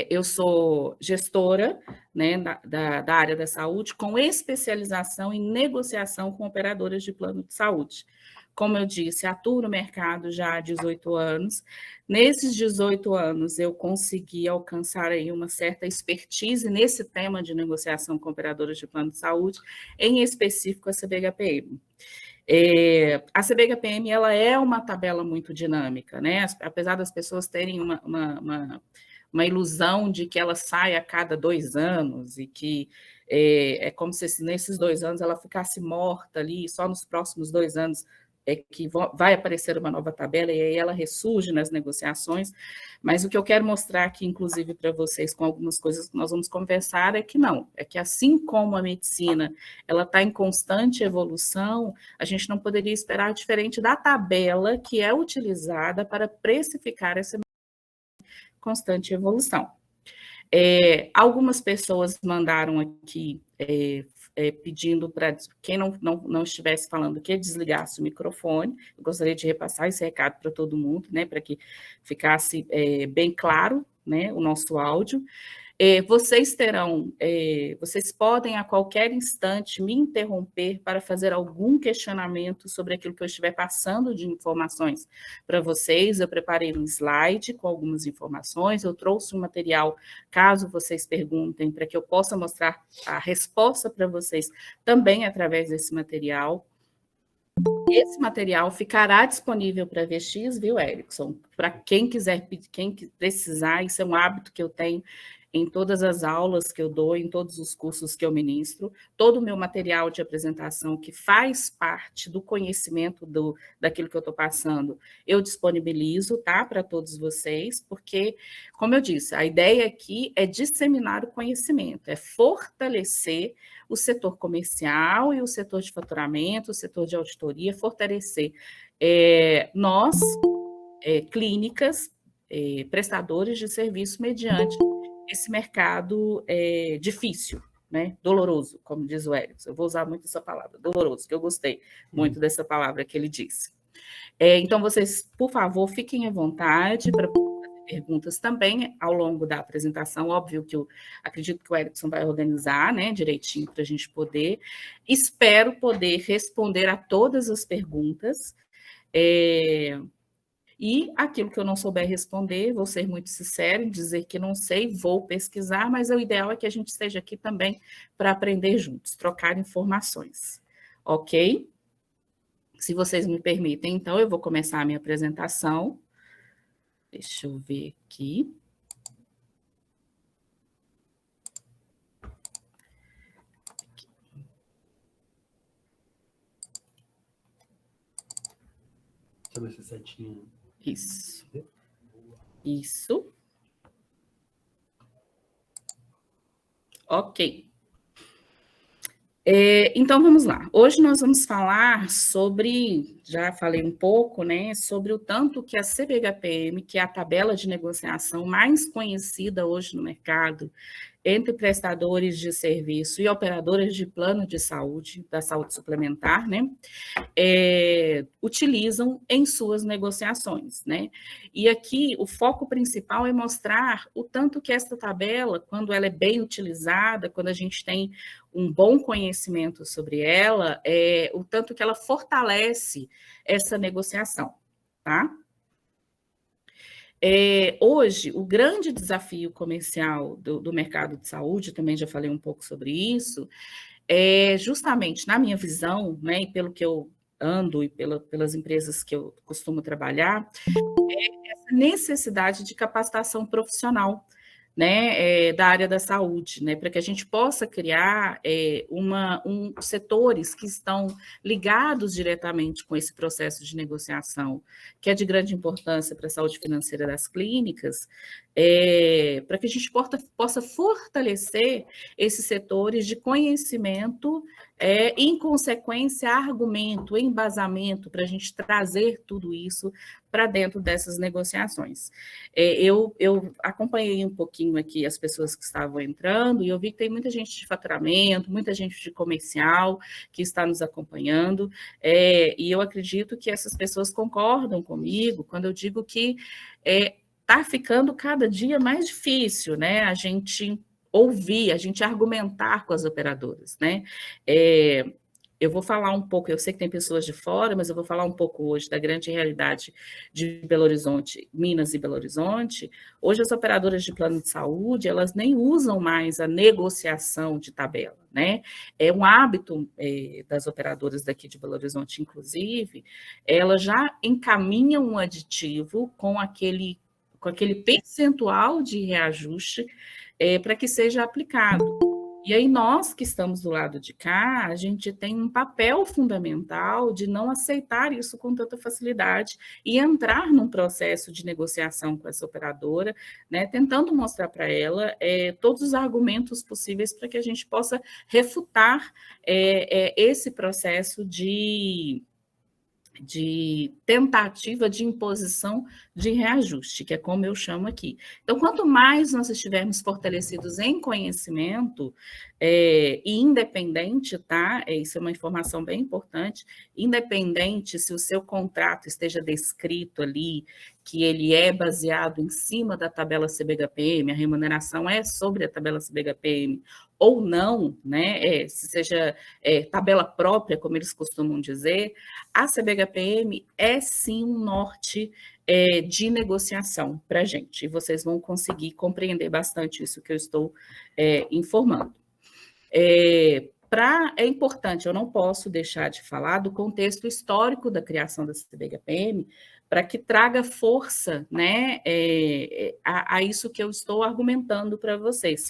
Eu sou gestora, né, da área da saúde, com especialização em negociação com operadoras de plano de saúde. Como eu disse, atuo no mercado já há 18 anos. Nesses 18 anos, eu consegui alcançar aí uma certa expertise nesse tema de negociação com operadoras de plano de saúde, em específico a CBHPM. A CBHPM ela é uma tabela muito dinâmica, né? Apesar das pessoas terem uma ilusão de que ela sai a cada 2 anos e que é como se nesses 2 anos ela ficasse morta ali, só nos próximos 2 anos é que vai aparecer uma nova tabela e aí ela ressurge nas negociações, mas o que eu quero mostrar aqui, inclusive, para vocês, com algumas coisas que nós vamos conversar, é que não, é que assim como a medicina ela está em constante evolução, a gente não poderia esperar diferente da tabela que é utilizada para precificar essa constante evolução. Algumas pessoas mandaram aqui pedindo para quem não estivesse falando que desligasse o microfone. Eu gostaria de repassar esse recado para todo mundo, né, para que ficasse bem claro, né, o nosso áudio. Vocês podem a qualquer instante me interromper para fazer algum questionamento sobre aquilo que eu estiver passando de informações para vocês. Eu preparei um slide com algumas informações, eu trouxe um material, caso vocês perguntem, para que eu possa mostrar a resposta para vocês também através desse material. Esse material ficará disponível para VX, viu, Erickson? Para quem quiser, quem precisar, isso é um hábito que eu tenho em todas as aulas que eu dou, em todos os cursos que eu ministro, todo o meu material de apresentação que faz parte do conhecimento daquilo que eu estou passando, eu disponibilizo, tá, para todos vocês, porque, como eu disse, a ideia aqui é disseminar o conhecimento, é fortalecer o setor comercial e o setor de faturamento, o setor de auditoria, fortalecer nós, clínicas, prestadores de serviço mediante esse mercado difícil, né? Doloroso, como diz o Erickson. Eu vou usar muito essa palavra, doloroso, que eu gostei muito dessa palavra que ele disse. Então, vocês, por favor, fiquem à vontade para fazer perguntas também ao longo da apresentação. Óbvio que eu acredito que o Erickson vai organizar, né, direitinho para a gente poder. Espero poder responder a todas as perguntas. E aquilo que eu não souber responder, vou ser muito sincero em dizer que não sei, vou pesquisar, mas o ideal é que a gente esteja aqui também para aprender juntos, trocar informações, ok? Se vocês me permitem, então, eu vou começar a minha apresentação. Deixa eu ver aqui. Sobre essa setinha. Isso. Isso. Ok. Então, vamos lá. Hoje nós vamos falar sobre, já falei um pouco, né, sobre o tanto que a CBHPM, que é a tabela de negociação mais conhecida hoje no mercado, entre prestadores de serviço e operadoras de plano de saúde, da saúde suplementar, né, utilizam em suas negociações, né? E aqui o foco principal é mostrar o tanto que esta tabela, quando ela é bem utilizada, quando a gente tem um bom conhecimento sobre ela, o tanto que ela fortalece essa negociação, tá? Hoje, o grande desafio comercial do mercado de saúde, também já falei um pouco sobre isso, é justamente, na minha visão, né, e pelo que eu ando e pelas empresas que eu costumo trabalhar, essa necessidade de capacitação profissional, né, da área da saúde, né, para que a gente possa criar setores que estão ligados diretamente com esse processo de negociação, que é de grande importância para a saúde financeira das clínicas, para que a gente possa fortalecer esses setores de conhecimento, em consequência, argumento, embasamento, para a gente trazer tudo isso para dentro dessas negociações. Eu acompanhei um pouquinho aqui as pessoas que estavam entrando e eu vi que tem muita gente de faturamento, muita gente de comercial que está nos acompanhando, e eu acredito que essas pessoas concordam comigo quando eu digo que está ficando cada dia mais difícil, né? A gente ouvir, a gente argumentar com as operadoras, né? Eu vou falar um pouco, eu sei que tem pessoas de fora, mas eu vou falar um pouco hoje da grande realidade de Belo Horizonte, Minas e Belo Horizonte. Hoje as operadoras de plano de saúde, elas nem usam mais a negociação de tabela, né? É um hábito das operadoras daqui de Belo Horizonte, inclusive, elas já encaminham um aditivo com aquele percentual de reajuste para que seja aplicado. E aí nós que estamos do lado de cá, a gente tem um papel fundamental de não aceitar isso com tanta facilidade e entrar num processo de negociação com essa operadora, né, tentando mostrar para ela todos os argumentos possíveis para que a gente possa refutar esse processo de tentativa de imposição de reajuste, que é como eu chamo aqui. Então, quanto mais nós estivermos fortalecidos em conhecimento e independente, tá? Isso é uma informação bem importante, independente se o seu contrato esteja descrito ali, que ele é baseado em cima da tabela CBHPM, a remuneração é sobre a tabela CBHPM, ou não, né? Se seja tabela própria, como eles costumam dizer, a CBHPM é sim um norte de negociação para a gente, e vocês vão conseguir compreender bastante isso que eu estou informando. É importante, eu não posso deixar de falar do contexto histórico da criação da CBHPM, para que traga força, né, a isso que eu estou argumentando para vocês.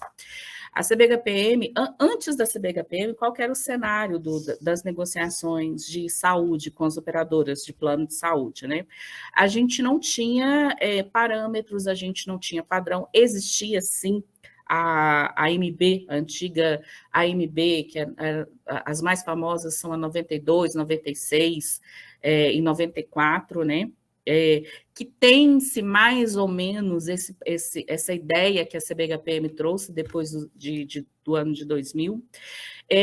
A CBHPM, antes da CBHPM, qual era o cenário das negociações de saúde com as operadoras de plano de saúde, né? A gente não tinha parâmetros, a gente não tinha padrão, existia sim a AMB, a antiga AMB, que as mais famosas são a 92, 96 e 94, né? Que tem-se mais ou menos essa ideia que a CBHPM trouxe depois do ano de 2000,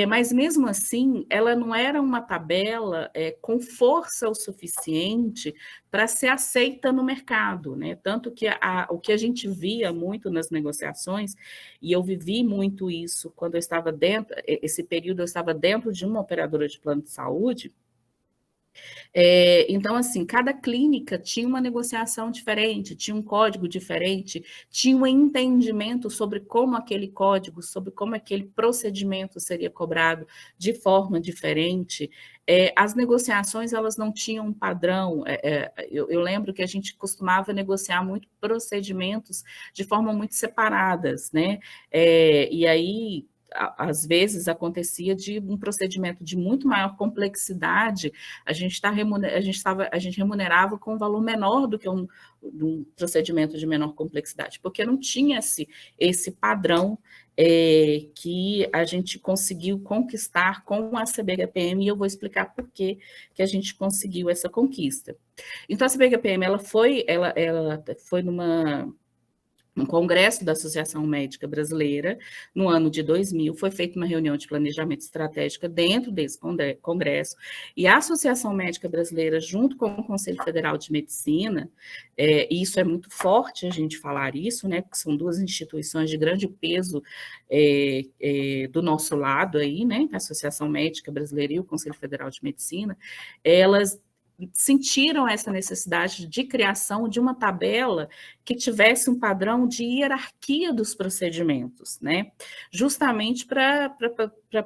mas mesmo assim, ela não era uma tabela com força o suficiente para ser aceita no mercado, né? Tanto que o que a gente via muito nas negociações, e eu vivi muito isso quando eu estava esse período eu estava dentro de uma operadora de plano de saúde. Então, assim, cada clínica tinha uma negociação diferente, tinha um código diferente, tinha um entendimento sobre como aquele código, sobre como aquele procedimento seria cobrado de forma diferente. As negociações, elas não tinham um padrão. Eu lembro que a gente costumava negociar muito procedimentos de forma muito separadas, né? E aí às vezes acontecia de um procedimento de muito maior complexidade, a gente remunerava com um valor menor do que um procedimento de menor complexidade, porque não tinha esse padrão que a gente conseguiu conquistar com a CBHPM, e eu vou explicar por que a gente conseguiu essa conquista. Então, a CBHPM ela foi no Congresso da Associação Médica Brasileira, no ano de 2000, foi feita uma reunião de planejamento estratégico dentro desse congresso, e a Associação Médica Brasileira, junto com o Conselho Federal de Medicina, e isso é muito forte a gente falar isso, né, porque são duas instituições de grande peso do nosso lado aí, né, a Associação Médica Brasileira e o Conselho Federal de Medicina, elas sentiram essa necessidade de criação de uma tabela que tivesse um padrão de hierarquia dos procedimentos, né? Justamente para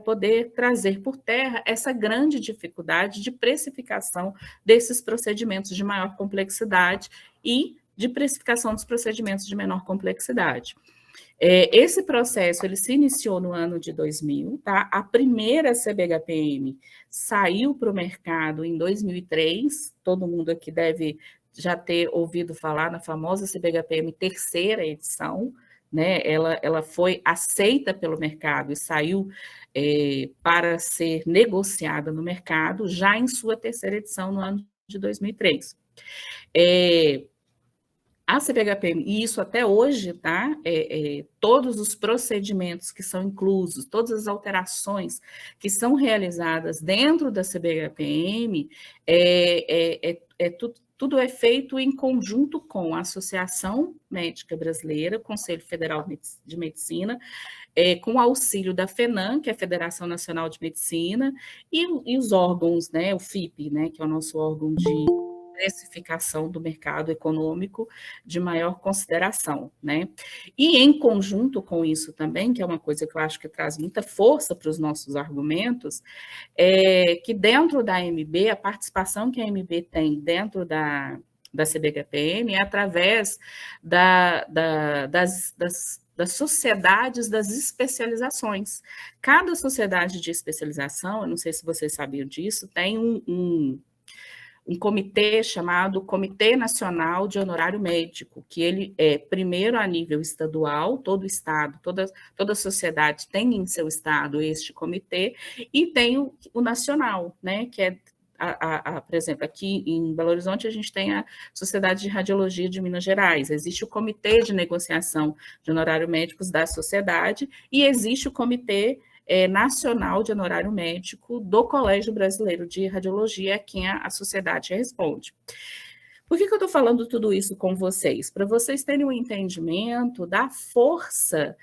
poder trazer por terra essa grande dificuldade de precificação desses procedimentos de maior complexidade e de precificação dos procedimentos de menor complexidade. Esse processo ele se iniciou no ano de 2000, tá? A primeira CBHPM saiu para o mercado em 2003, todo mundo aqui deve já ter ouvido falar na famosa CBHPM terceira edição, né? Ela foi aceita pelo mercado e saiu para ser negociada no mercado já em sua terceira edição no ano de 2003. A CBHPM, e isso até hoje, tá? Todos os procedimentos que são inclusos, todas as alterações que são realizadas dentro da CBHPM, tudo é feito em conjunto com a Associação Médica Brasileira, Conselho Federal de Medicina, com o auxílio da FENAM, que é a Federação Nacional de Medicina, e os órgãos, né, o FIPE, né, que é o nosso órgão de precificação do mercado econômico de maior consideração, né? E em conjunto com isso também, que é uma coisa que eu acho que traz muita força para os nossos argumentos, que dentro da AMB, a participação que a AMB tem dentro da CBHPM é através das sociedades das especializações. Cada sociedade de especialização, eu não sei se vocês sabiam disso, tem um comitê chamado Comitê Nacional de Honorário Médico, que ele é, primeiro, a nível estadual, todo estado, toda sociedade tem em seu estado este comitê, e tem o nacional, né, que é, por exemplo, aqui em Belo Horizonte, a gente tem a Sociedade de Radiologia de Minas Gerais, existe o Comitê de Negociação de Honorário Médicos da sociedade, e existe o Comitê Nacional de Honorário Médico do Colégio Brasileiro de Radiologia, a quem a sociedade responde. Por que eu estou falando tudo isso com vocês? Para vocês terem um entendimento da força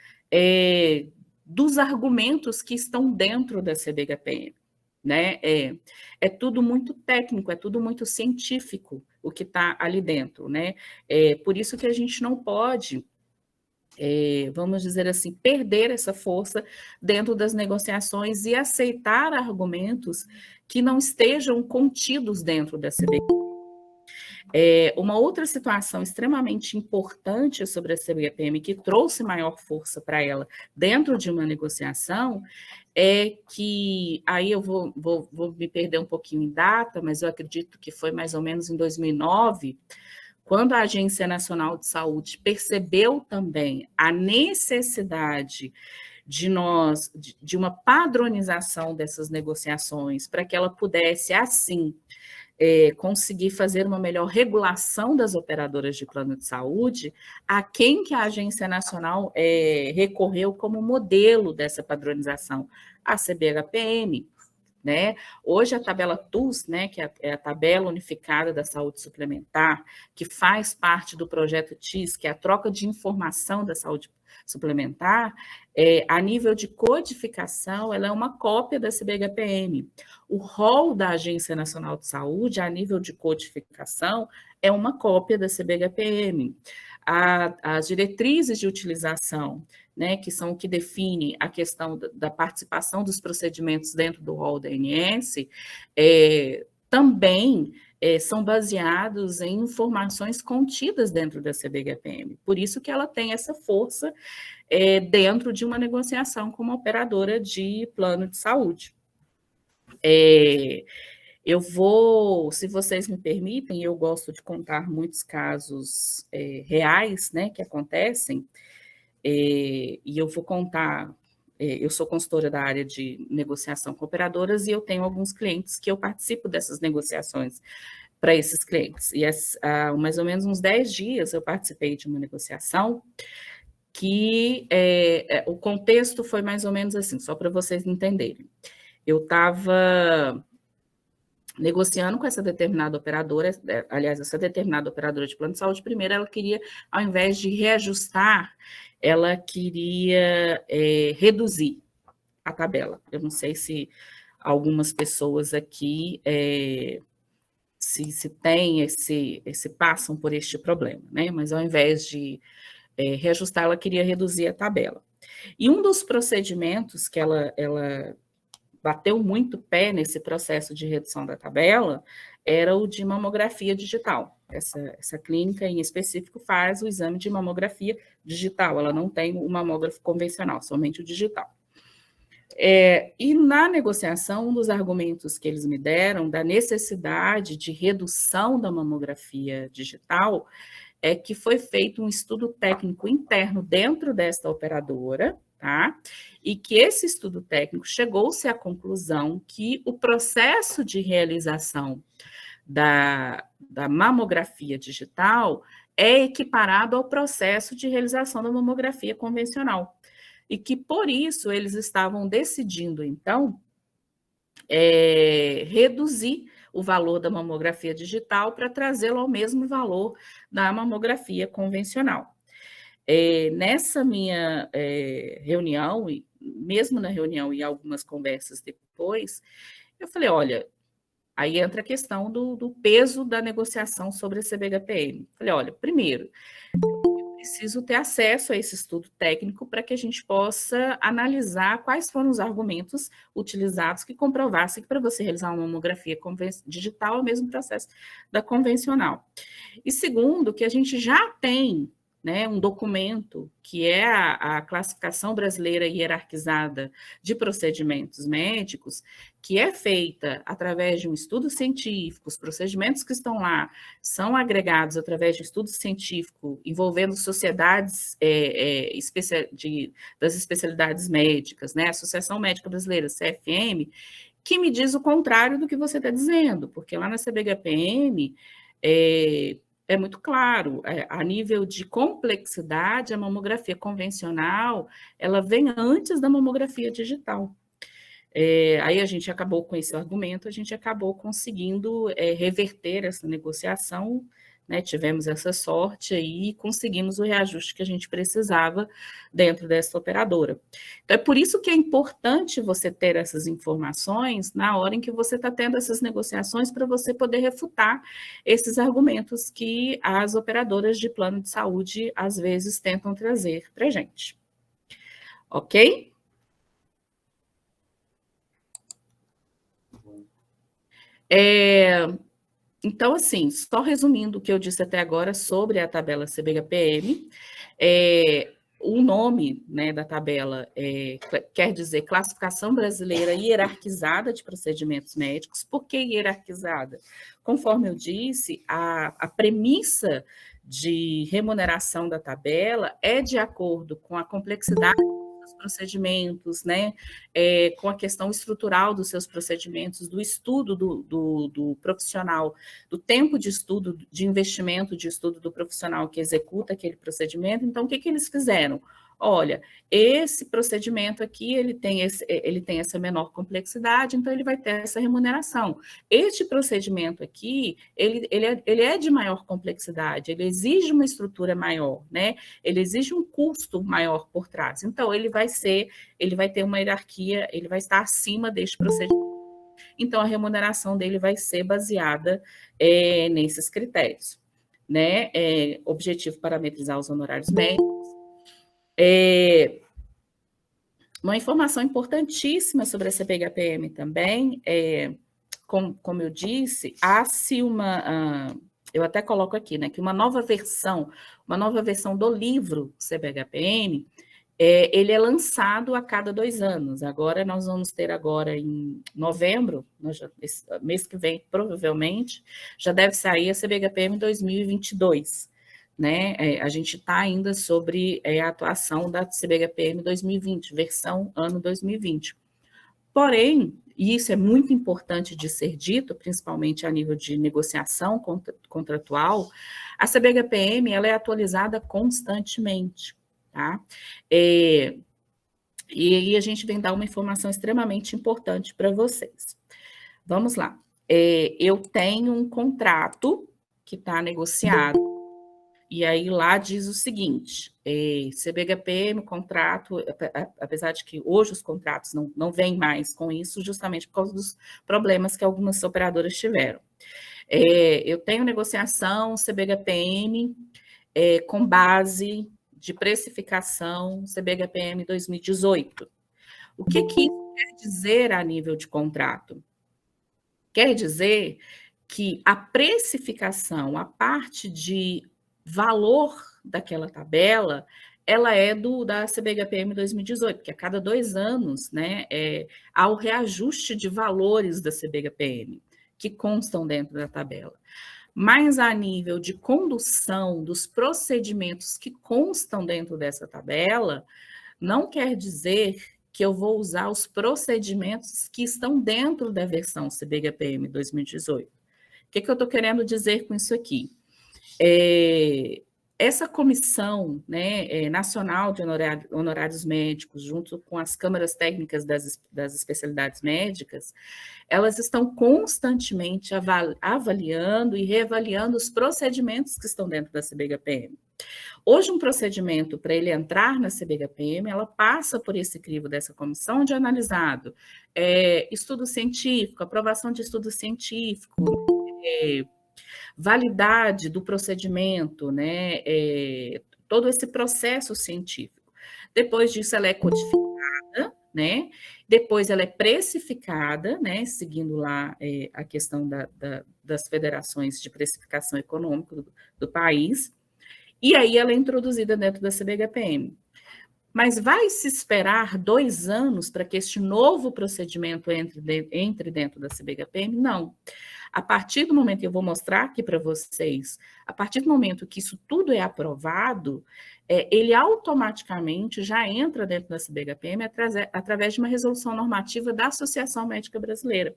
dos argumentos que estão dentro da CBHPM. Né? É tudo muito técnico, é tudo muito científico o que está ali dentro. Né? Por isso que a gente não pode... vamos dizer assim, perder essa força dentro das negociações e aceitar argumentos que não estejam contidos dentro da CBHPM. Uma outra situação extremamente importante sobre a CBHPM, que trouxe maior força para ela dentro de uma negociação, é que, aí eu vou me perder um pouquinho em data, mas eu acredito que foi mais ou menos em 2009, quando a Agência Nacional de Saúde percebeu também a necessidade de uma padronização dessas negociações, para que ela pudesse, assim, conseguir fazer uma melhor regulação das operadoras de plano de saúde, a quem que a Agência Nacional recorreu como modelo dessa padronização? A CBHPM. Né? Hoje a tabela TUS, né, que é a Tabela Unificada da Saúde Suplementar, que faz parte do projeto TIS, que é a troca de informação da saúde suplementar, a nível de codificação, ela é uma cópia da CBHPM. O rol da Agência Nacional de Saúde, a nível de codificação, é uma cópia da CBHPM. As diretrizes de utilização, né, que são o que define a questão da participação dos procedimentos dentro do rol da ANS, também são baseados em informações contidas dentro da CBHPM. Por isso que ela tem essa força dentro de uma negociação com uma operadora de plano de saúde. Eu vou, se vocês me permitem, eu gosto de contar muitos casos reais, né, que acontecem, e eu vou contar, eu sou consultora da área de negociação com operadoras e eu tenho alguns clientes que eu participo dessas negociações para esses clientes. E há mais ou menos uns 10 dias eu participei de uma negociação que o contexto foi mais ou menos assim, só para vocês entenderem. Eu estava negociando com essa determinada operadora, aliás, essa determinada operadora de plano de saúde, primeiro ela queria, ao invés de reajustar, ela queria reduzir a tabela. Eu não sei se algumas pessoas aqui se tem passam por este problema, né? Mas ao invés de reajustar, ela queria reduzir a tabela. E um dos procedimentos que ela bateu muito pé nesse processo de redução da tabela era o de mamografia digital. Essa clínica, em específico, faz o exame de mamografia digital, ela não tem o mamógrafo convencional, somente o digital. E na negociação, um dos argumentos que eles me deram da necessidade de redução da mamografia digital é que foi feito um estudo técnico interno dentro desta operadora, tá? E que esse estudo técnico chegou-se à conclusão que o processo de realização da mamografia digital é equiparado ao processo de realização da mamografia convencional. E que, por isso, eles estavam decidindo, então, reduzir o valor da mamografia digital para trazê-lo ao mesmo valor da mamografia convencional. Nessa minha reunião, e mesmo na reunião e algumas conversas depois, eu falei, olha, aí entra a questão do peso da negociação sobre a CBHPM. Falei, olha, primeiro, preciso ter acesso a esse estudo técnico para que a gente possa analisar quais foram os argumentos utilizados que comprovassem que para você realizar uma mamografia digital é o mesmo processo da convencional. E segundo, que a gente já tem, né, um documento que é a classificação brasileira hierarquizada de procedimentos médicos, que é feita através de um estudo científico, os procedimentos que estão lá são agregados através de estudo científico envolvendo sociedades das especialidades médicas, né, Associação Médica Brasileira, CFM, que me diz o contrário do que você está dizendo, porque lá na CBHPM é muito claro, a nível de complexidade, a mamografia convencional, ela vem antes da mamografia digital. Aí a gente acabou com esse argumento, a gente acabou conseguindo reverter essa negociação, né, tivemos essa sorte aí e conseguimos o reajuste que a gente precisava dentro dessa operadora. Então, é por isso que é importante você ter essas informações na hora em que você está tendo essas negociações para você poder refutar esses argumentos que as operadoras de plano de saúde, às vezes, tentam trazer para a gente. Ok? Então, assim, só resumindo o que eu disse até agora sobre a tabela CBHPM, o nome, né, da tabela quer dizer Classificação Brasileira Hierarquizada de Procedimentos Médicos. Por que hierarquizada? Conforme eu disse, a premissa de remuneração da tabela é de acordo com a complexidade dos procedimentos, né, com a questão estrutural dos seus procedimentos, do estudo do profissional, do tempo de estudo, de investimento de estudo do profissional que executa aquele procedimento. Então, o que eles fizeram? Olha, esse procedimento aqui, ele tem essa menor complexidade, então ele vai ter essa remuneração. Este procedimento aqui, ele é de maior complexidade, ele exige uma estrutura maior, né? Ele exige um custo maior por trás. Então, ele vai ter uma hierarquia, ele vai estar acima deste procedimento. Então, a remuneração dele vai ser baseada nesses critérios, né? Objetivo parametrizar os honorários médicos. Uma informação importantíssima sobre a CBHPM também, como eu disse, há-se eu até coloco aqui, né, que uma nova versão do livro CBHPM, ele é lançado a cada 2 anos. Agora nós vamos ter agora em novembro, mês que vem, provavelmente, já deve sair a CBHPM 2022. Né? A gente está ainda sobre a atuação da CBHPM 2020, versão ano 2020. Porém, e isso é muito importante de ser dito, principalmente a nível de negociação contratual, a CBHPM ela é atualizada constantemente. Tá? E aí a gente vem dar uma informação extremamente importante para vocês. Vamos lá. Eu tenho um contrato que está negociado, e aí lá diz o seguinte, CBHPM, contrato, apesar de que hoje os contratos não vêm mais com isso, justamente por causa dos problemas que algumas operadoras tiveram. Eu tenho negociação CBHPM com base de precificação CBHPM 2018. O que isso quer dizer a nível de contrato? Quer dizer que a precificação, a parte de valor daquela tabela, ela é da CBHPM 2018, porque a cada 2 anos, né, há o reajuste de valores da CBHPM, que constam dentro da tabela. Mas a nível de condução dos procedimentos que constam dentro dessa tabela, não quer dizer que eu vou usar os procedimentos que estão dentro da versão CBHPM 2018. O que eu estou querendo dizer com isso aqui? essa comissão, né, nacional de honorários médicos, junto com as câmaras técnicas das especialidades médicas, elas estão constantemente avaliando e reavaliando os procedimentos que estão dentro da CBHPM. Hoje, um procedimento, para ele entrar na CBHPM, ela passa por esse crivo dessa comissão, onde é analisado estudo científico, aprovação de estudo científico, validade do procedimento, né, todo esse processo científico. Depois disso, ela é codificada, né, depois ela é precificada, né, seguindo lá a questão das federações de precificação econômica do país, e aí ela é introduzida dentro da CBHPM. Mas vai se esperar 2 anos para que este novo procedimento entre dentro da CBHPM? Não. A partir do momento, eu vou mostrar aqui para vocês, a partir do momento que isso tudo é aprovado, ele automaticamente já entra dentro da CBHPM através de uma resolução normativa da Associação Médica Brasileira.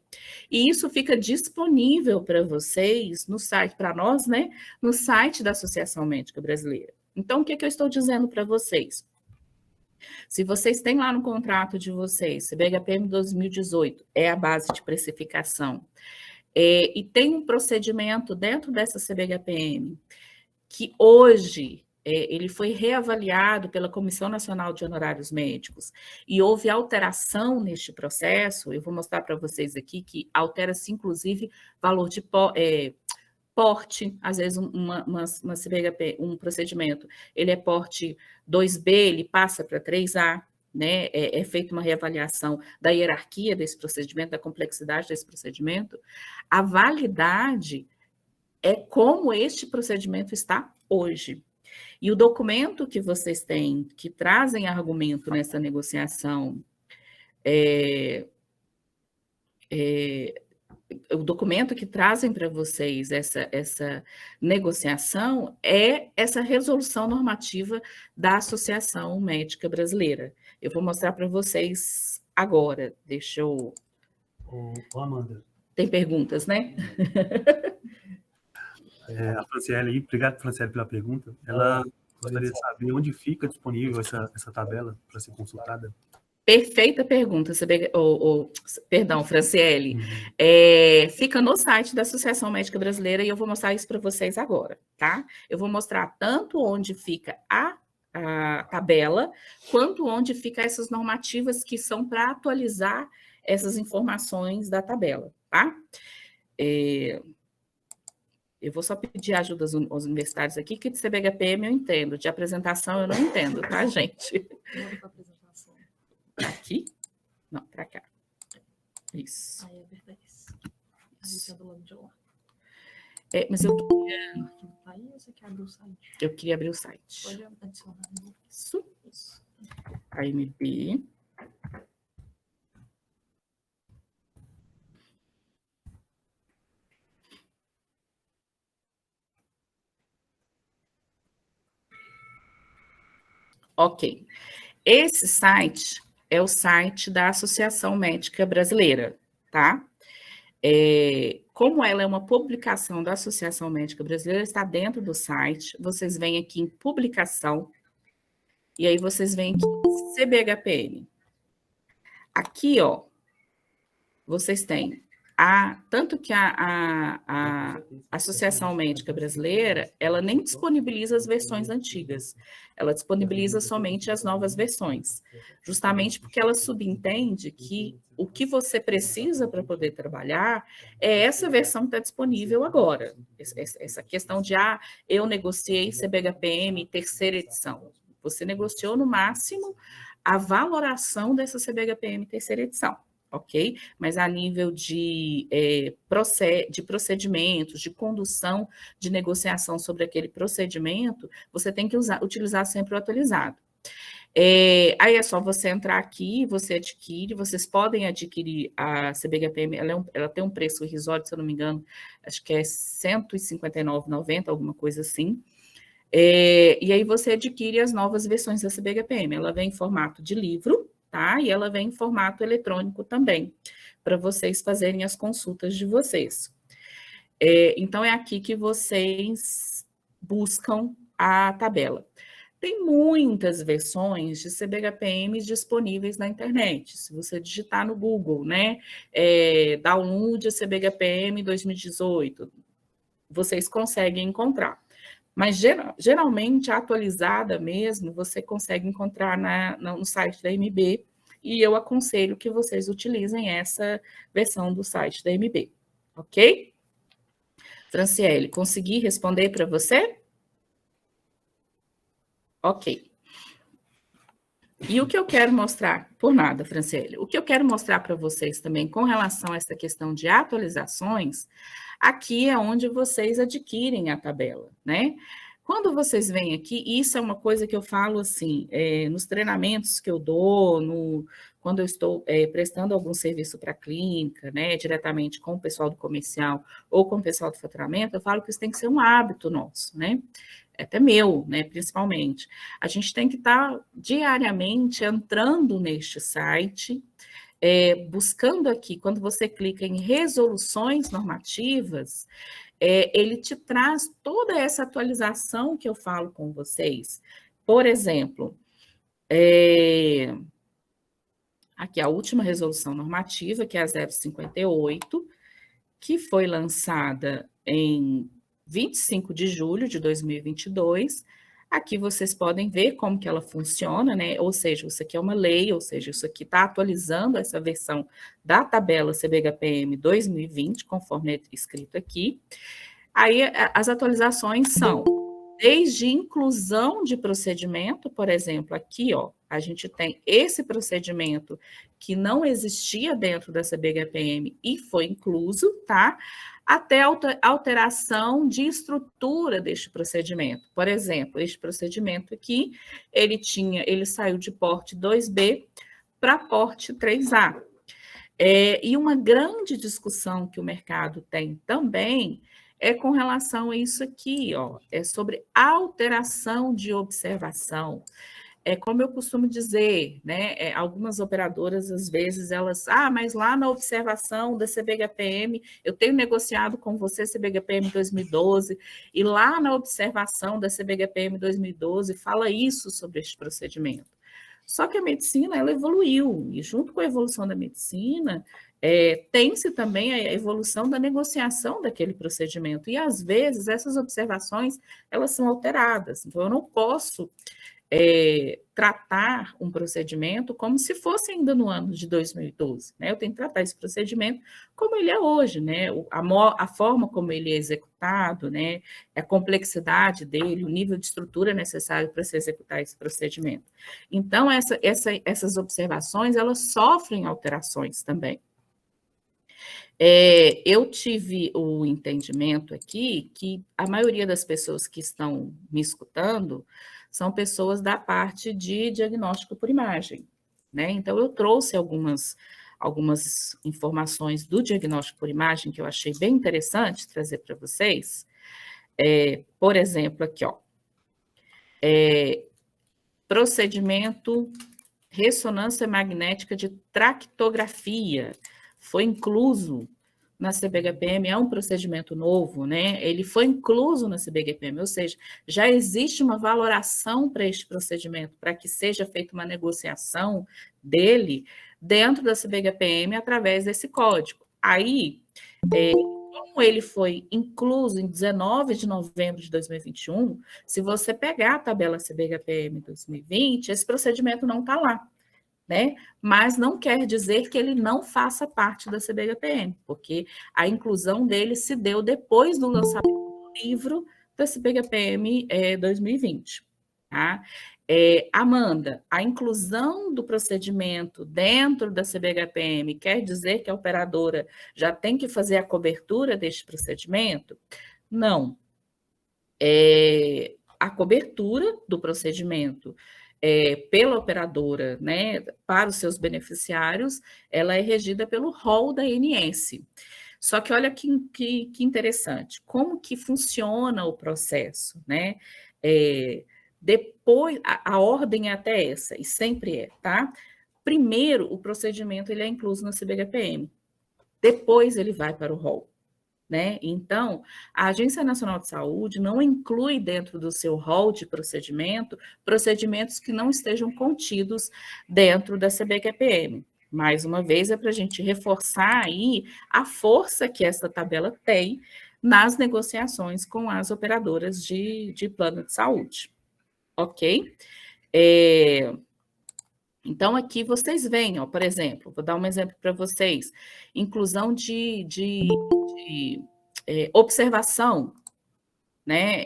E isso fica disponível para vocês no site, para nós, né, no site da Associação Médica Brasileira. Então, o que eu estou dizendo para vocês? Se vocês têm lá no contrato de vocês, CBHPM 2018 é a base de precificação, e tem um procedimento dentro dessa CBHPM que hoje ele foi reavaliado pela Comissão Nacional de Honorários Médicos e houve alteração neste processo, eu vou mostrar para vocês aqui que altera-se inclusive valor de porte, às vezes uma CBHP, um procedimento, ele é porte 2B, ele passa para 3A, né? É feita uma reavaliação da hierarquia desse procedimento, da complexidade desse procedimento. A validade é como este procedimento está hoje. E o documento que vocês têm, que trazem argumento nessa negociação, o documento que trazem para vocês essa negociação é essa resolução normativa da Associação Médica Brasileira. Eu vou mostrar para vocês agora. Deixa eu... Amanda. Tem perguntas, né? A Franciele, obrigado, Franciele, pela pergunta. Ela gostaria de saber onde fica disponível essa tabela para ser consultada. Perfeita pergunta, perdão, Franciele. Fica no site da Associação Médica Brasileira e eu vou mostrar isso para vocês agora, tá? Eu vou mostrar tanto onde fica a tabela, quanto onde fica essas normativas que são para atualizar essas informações da tabela, tá? Eu vou só pedir ajuda aos universitários aqui, que de CBHPM eu entendo, de apresentação eu não entendo, tá, gente? Aqui? Não, para cá. Isso. Aí é verdade. Aí é do lado de lá. Mas eu queria... Aí você quer abrir o site? Eu queria abrir o site. Pode adicionar. Isso. AMB. Ok. Esse site é o site da Associação Médica Brasileira, tá? Como ela é uma publicação da Associação Médica Brasileira, está dentro do site, vocês vêm aqui em publicação, e aí vocês vêm aqui em CBHPM. Aqui, ó, vocês têm tanto que a Associação Médica Brasileira, ela nem disponibiliza as versões antigas, ela disponibiliza somente as novas versões, justamente porque ela subentende que o que você precisa para poder trabalhar é essa versão que está disponível agora, essa questão de, eu negociei CBHPM terceira edição, você negociou no máximo a valoração dessa CBHPM terceira edição. Ok? Mas a nível de procedimentos, de condução de negociação sobre aquele procedimento, você tem que utilizar sempre o atualizado. Aí é só você entrar aqui, você adquire, vocês podem adquirir a CBHPM, ela tem um preço irrisório, se eu não me engano, acho que é R$ 159,90, alguma coisa assim. E aí você adquire as novas versões da CBHPM, ela vem em formato de livro, tá? E ela vem em formato eletrônico também, para vocês fazerem as consultas de vocês. Então, é aqui que vocês buscam a tabela. Tem muitas versões de CBHPM disponíveis na internet. Se você digitar no Google, né, download CBHPM 2018, vocês conseguem encontrar. Mas, geralmente, a atualizada mesmo, você consegue encontrar no site da MB, e eu aconselho que vocês utilizem essa versão do site da MB, ok? Franciele, consegui responder para você? Ok. E o que eu quero mostrar, por nada, Franciele, o que eu quero mostrar para vocês também com relação a essa questão de atualizações, aqui é onde vocês adquirem a tabela, né? Quando vocês vêm aqui, isso é uma coisa que eu falo assim, nos treinamentos que eu dou, quando eu estou prestando algum serviço para a clínica, né, diretamente com o pessoal do comercial ou com o pessoal do faturamento, eu falo que isso tem que ser um hábito nosso, né? Até meu, né, principalmente. A gente tem que estar diariamente entrando neste site, buscando aqui, quando você clica em resoluções normativas, ele te traz toda essa atualização que eu falo com vocês. Por exemplo, aqui a última resolução normativa, que é a 058, que foi lançada em 25 de julho de 2022. Aqui vocês podem ver como que ela funciona, né? Ou seja, isso aqui é uma lei, ou seja, isso aqui está atualizando essa versão da tabela CBHPM 2020, conforme é escrito aqui. Aí as atualizações são desde inclusão de procedimento, por exemplo, aqui, ó, a gente tem esse procedimento que não existia dentro da CBHPM e foi incluso, tá? Até alteração de estrutura deste procedimento. Por exemplo, este procedimento aqui, ele saiu de porte 2B para porte 3A. E uma grande discussão que o mercado tem também é com relação a isso aqui, ó, é sobre alteração de observação. Como eu costumo dizer, né, algumas operadoras, às vezes, mas lá na observação da CBHPM, eu tenho negociado com você CBHPM 2012, e lá na observação da CBHPM 2012 fala isso sobre este procedimento. Só que a medicina, ela evoluiu, e junto com a evolução da medicina, tem-se também a evolução da negociação daquele procedimento, e às vezes essas observações, elas são alteradas, então eu não posso tratar um procedimento como se fosse ainda no ano de 2012, né? Eu tenho que tratar esse procedimento como ele é hoje, né? A forma como ele é executado, né? A complexidade dele, o nível de estrutura necessário para se executar esse procedimento. Então, essas observações, elas sofrem alterações também. Eu tive o entendimento aqui que a maioria das pessoas que estão me escutando são pessoas da parte de diagnóstico por imagem, né? Então, eu trouxe algumas informações do diagnóstico por imagem que eu achei bem interessante trazer para vocês. Por exemplo, aqui, ó, procedimento ressonância magnética de tractografia, foi incluso na CBHPM, é um procedimento novo, né? Ele foi incluso na CBHPM, ou seja, já existe uma valoração para este procedimento, para que seja feita uma negociação dele dentro da CBHPM através desse código. Aí, como ele foi incluso em 19 de novembro de 2021, se você pegar a tabela CBHPM 2020, esse procedimento não está lá, né? Mas não quer dizer que ele não faça parte da CBHPM, porque a inclusão dele se deu depois do lançamento do livro da CBHPM 2020, tá? Amanda, a inclusão do procedimento dentro da CBHPM quer dizer que a operadora já tem que fazer a cobertura deste procedimento? Não. A cobertura do procedimento pela operadora, né, para os seus beneficiários, ela é regida pelo rol da ANS. Só que olha que interessante, como que funciona o processo, né? Depois, a ordem é até essa, e sempre é, tá? Primeiro, o procedimento ele é incluso na CBHPM, depois ele vai para o rol. né? Então, a Agência Nacional de Saúde não inclui dentro do seu rol de procedimento procedimentos que não estejam contidos dentro da CBQPM. Mais uma vez, é para a gente reforçar aí a força que essa tabela tem nas negociações com as operadoras de plano de saúde, ok? Então, aqui vocês veem, ó, por exemplo, vou dar um exemplo para vocês, inclusão de observação, né,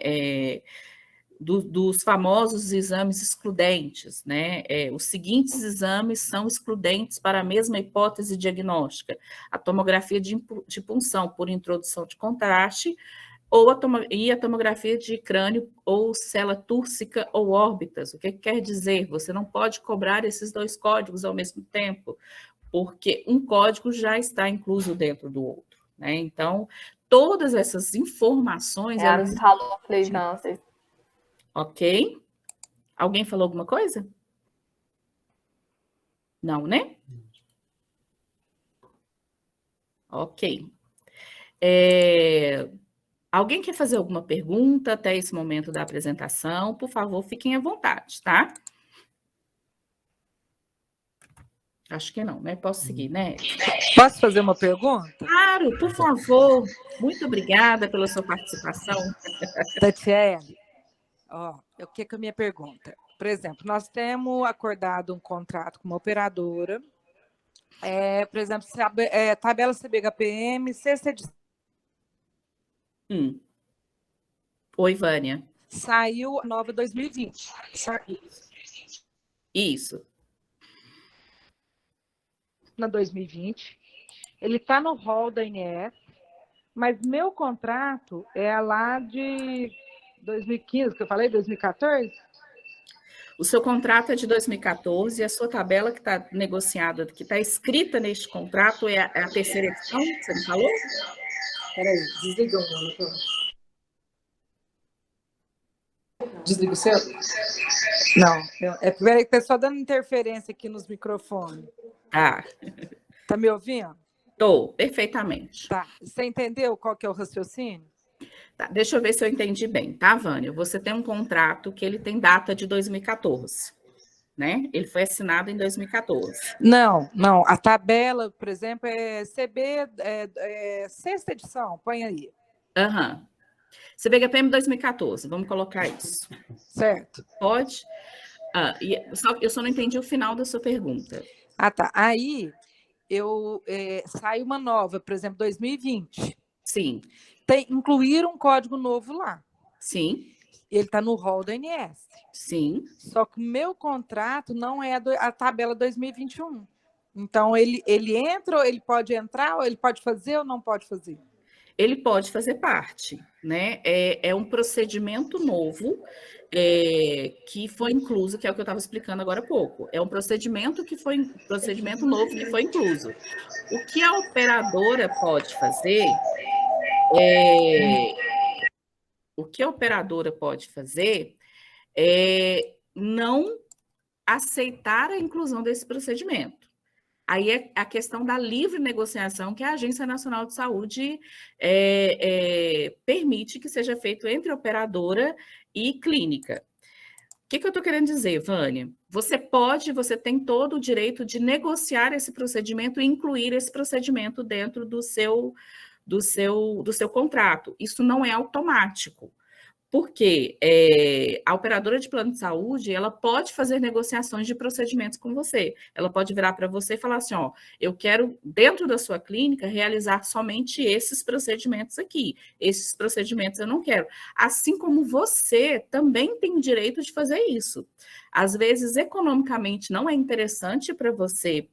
dos famosos exames excludentes, né? Os seguintes exames são excludentes para a mesma hipótese diagnóstica: a tomografia de punção por introdução de contraste ou a tomografia de crânio ou célula túrcica ou órbitas. O que quer dizer? Você não pode cobrar esses dois códigos ao mesmo tempo, porque um código já está incluso dentro do outro, né? Então, todas essas informações, elas... falou, falei, não, vocês... Ok? Alguém falou alguma coisa? Não, né? Ok. Alguém quer fazer alguma pergunta até esse momento da apresentação? Por favor, fiquem à vontade, tá? Acho que não, né? Posso seguir, né? Posso fazer uma pergunta? Claro, por favor. Muito obrigada pela sua participação. Tatiele, o que é a minha pergunta? Por exemplo, nós temos acordado um contrato com uma operadora, por exemplo, tabela CBHPM, sexta edição. Oi, Vânia. Saiu a nova 2020. Isso. Na 2020. Ele está no rol da INS, mas meu contrato é lá de 2015, que eu falei, 2014? O seu contrato é de 2014 e a sua tabela que está negociada, que está escrita neste contrato, é a terceira edição, você me falou? Peraí, desliga o monitor. Desliga o seu? Não, peraí, que está só dando interferência aqui nos microfones. Tá. Tá me ouvindo? Estou, perfeitamente. Tá. Você entendeu qual que é o raciocínio? Tá, deixa eu ver se eu entendi bem, tá, Vânia? Você tem um contrato que ele tem data de 2014, né? Ele foi assinado em 2014. Não. A tabela, por exemplo, é CB, sexta edição, põe aí. CBHPM 2014, vamos colocar isso. Certo. Pode? Eu só não entendi o final da sua pergunta. Tá. Aí, sai uma nova, por exemplo, 2020. Sim. Incluir um código novo lá. Sim. Ele está no rol da INS. Sim. Só que o meu contrato não é a tabela 2021. Então, ele entra, ou ele pode entrar, ou ele pode fazer ou não pode fazer? Ele pode fazer parte, né? É um procedimento novo que foi incluso, que é o que eu estava explicando agora há pouco. É um procedimento novo que foi incluso. O que a operadora pode fazer é não aceitar a inclusão desse procedimento. Aí é a questão da livre negociação que a Agência Nacional de Saúde permite que seja feito entre operadora e clínica. O que eu estou querendo dizer, Vânia? Você tem todo o direito de negociar esse procedimento e incluir esse procedimento dentro do seu contrato. Isso não é automático. Porque a operadora de plano de saúde, ela pode fazer negociações de procedimentos com você. Ela pode virar para você e falar assim, eu quero, dentro da sua clínica, realizar somente esses procedimentos aqui. Esses procedimentos eu não quero. Assim como você também tem o direito de fazer isso. Às vezes, economicamente, não é interessante para você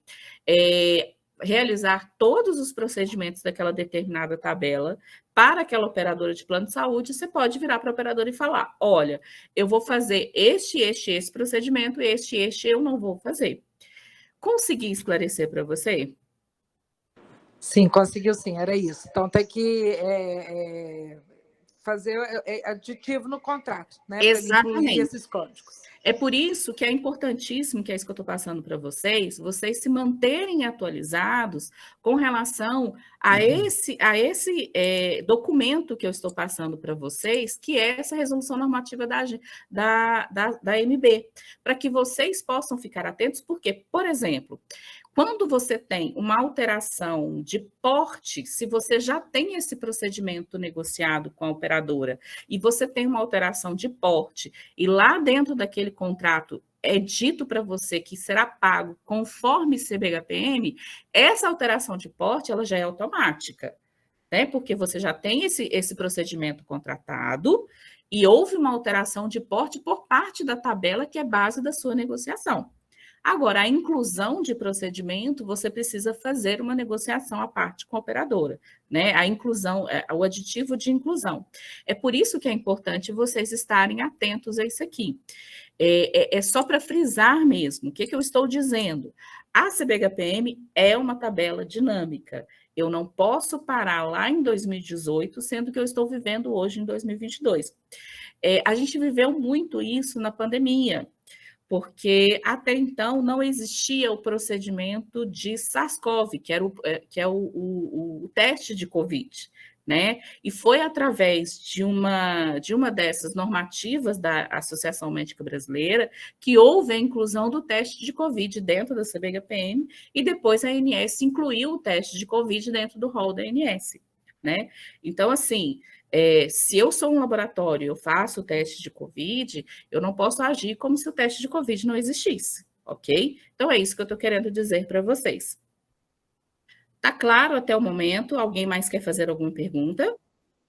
realizar todos os procedimentos daquela determinada tabela para aquela operadora de plano de saúde, você pode virar para a operadora e falar, olha, eu vou fazer esse procedimento, este eu não vou fazer. Consegui esclarecer para você? Sim, conseguiu sim, era isso. Então tem que fazer aditivo no contrato, né? Exatamente. Para incluir esses códigos. É por isso que é importantíssimo, que é isso que eu estou passando para vocês se manterem atualizados com relação a esse documento que eu estou passando para vocês, que é essa resolução normativa da MB, para que vocês possam ficar atentos, porque, por exemplo, quando você tem uma alteração de porte, se você já tem esse procedimento negociado com a operadora e você tem uma alteração de porte e lá dentro daquele contrato é dito para você que será pago conforme CBHPM, essa alteração de porte ela já é automática, né? Porque você já tem esse procedimento contratado e houve uma alteração de porte por parte da tabela que é base da sua negociação. Agora, a inclusão de procedimento, você precisa fazer uma negociação à parte com a operadora, né? A inclusão, o aditivo de inclusão. É por isso que é importante vocês estarem atentos a isso aqui. É só para frisar mesmo. O que eu estou dizendo? A CBHPM é uma tabela dinâmica. Eu não posso parar lá em 2018, sendo que eu estou vivendo hoje em 2022. A gente viveu muito isso na pandemia, porque até então não existia o procedimento de SARS-CoV, que é o teste de Covid, né? E foi através de uma dessas normativas da Associação Médica Brasileira que houve a inclusão do teste de Covid dentro da CBHPM e depois a ANS incluiu o teste de Covid dentro do rol da ANS, né? Então, assim, se eu sou um laboratório e eu faço o teste de Covid, eu não posso agir como se o teste de Covid não existisse, ok? Então, é isso que eu estou querendo dizer para vocês. Tá claro até o momento? Alguém mais quer fazer alguma pergunta?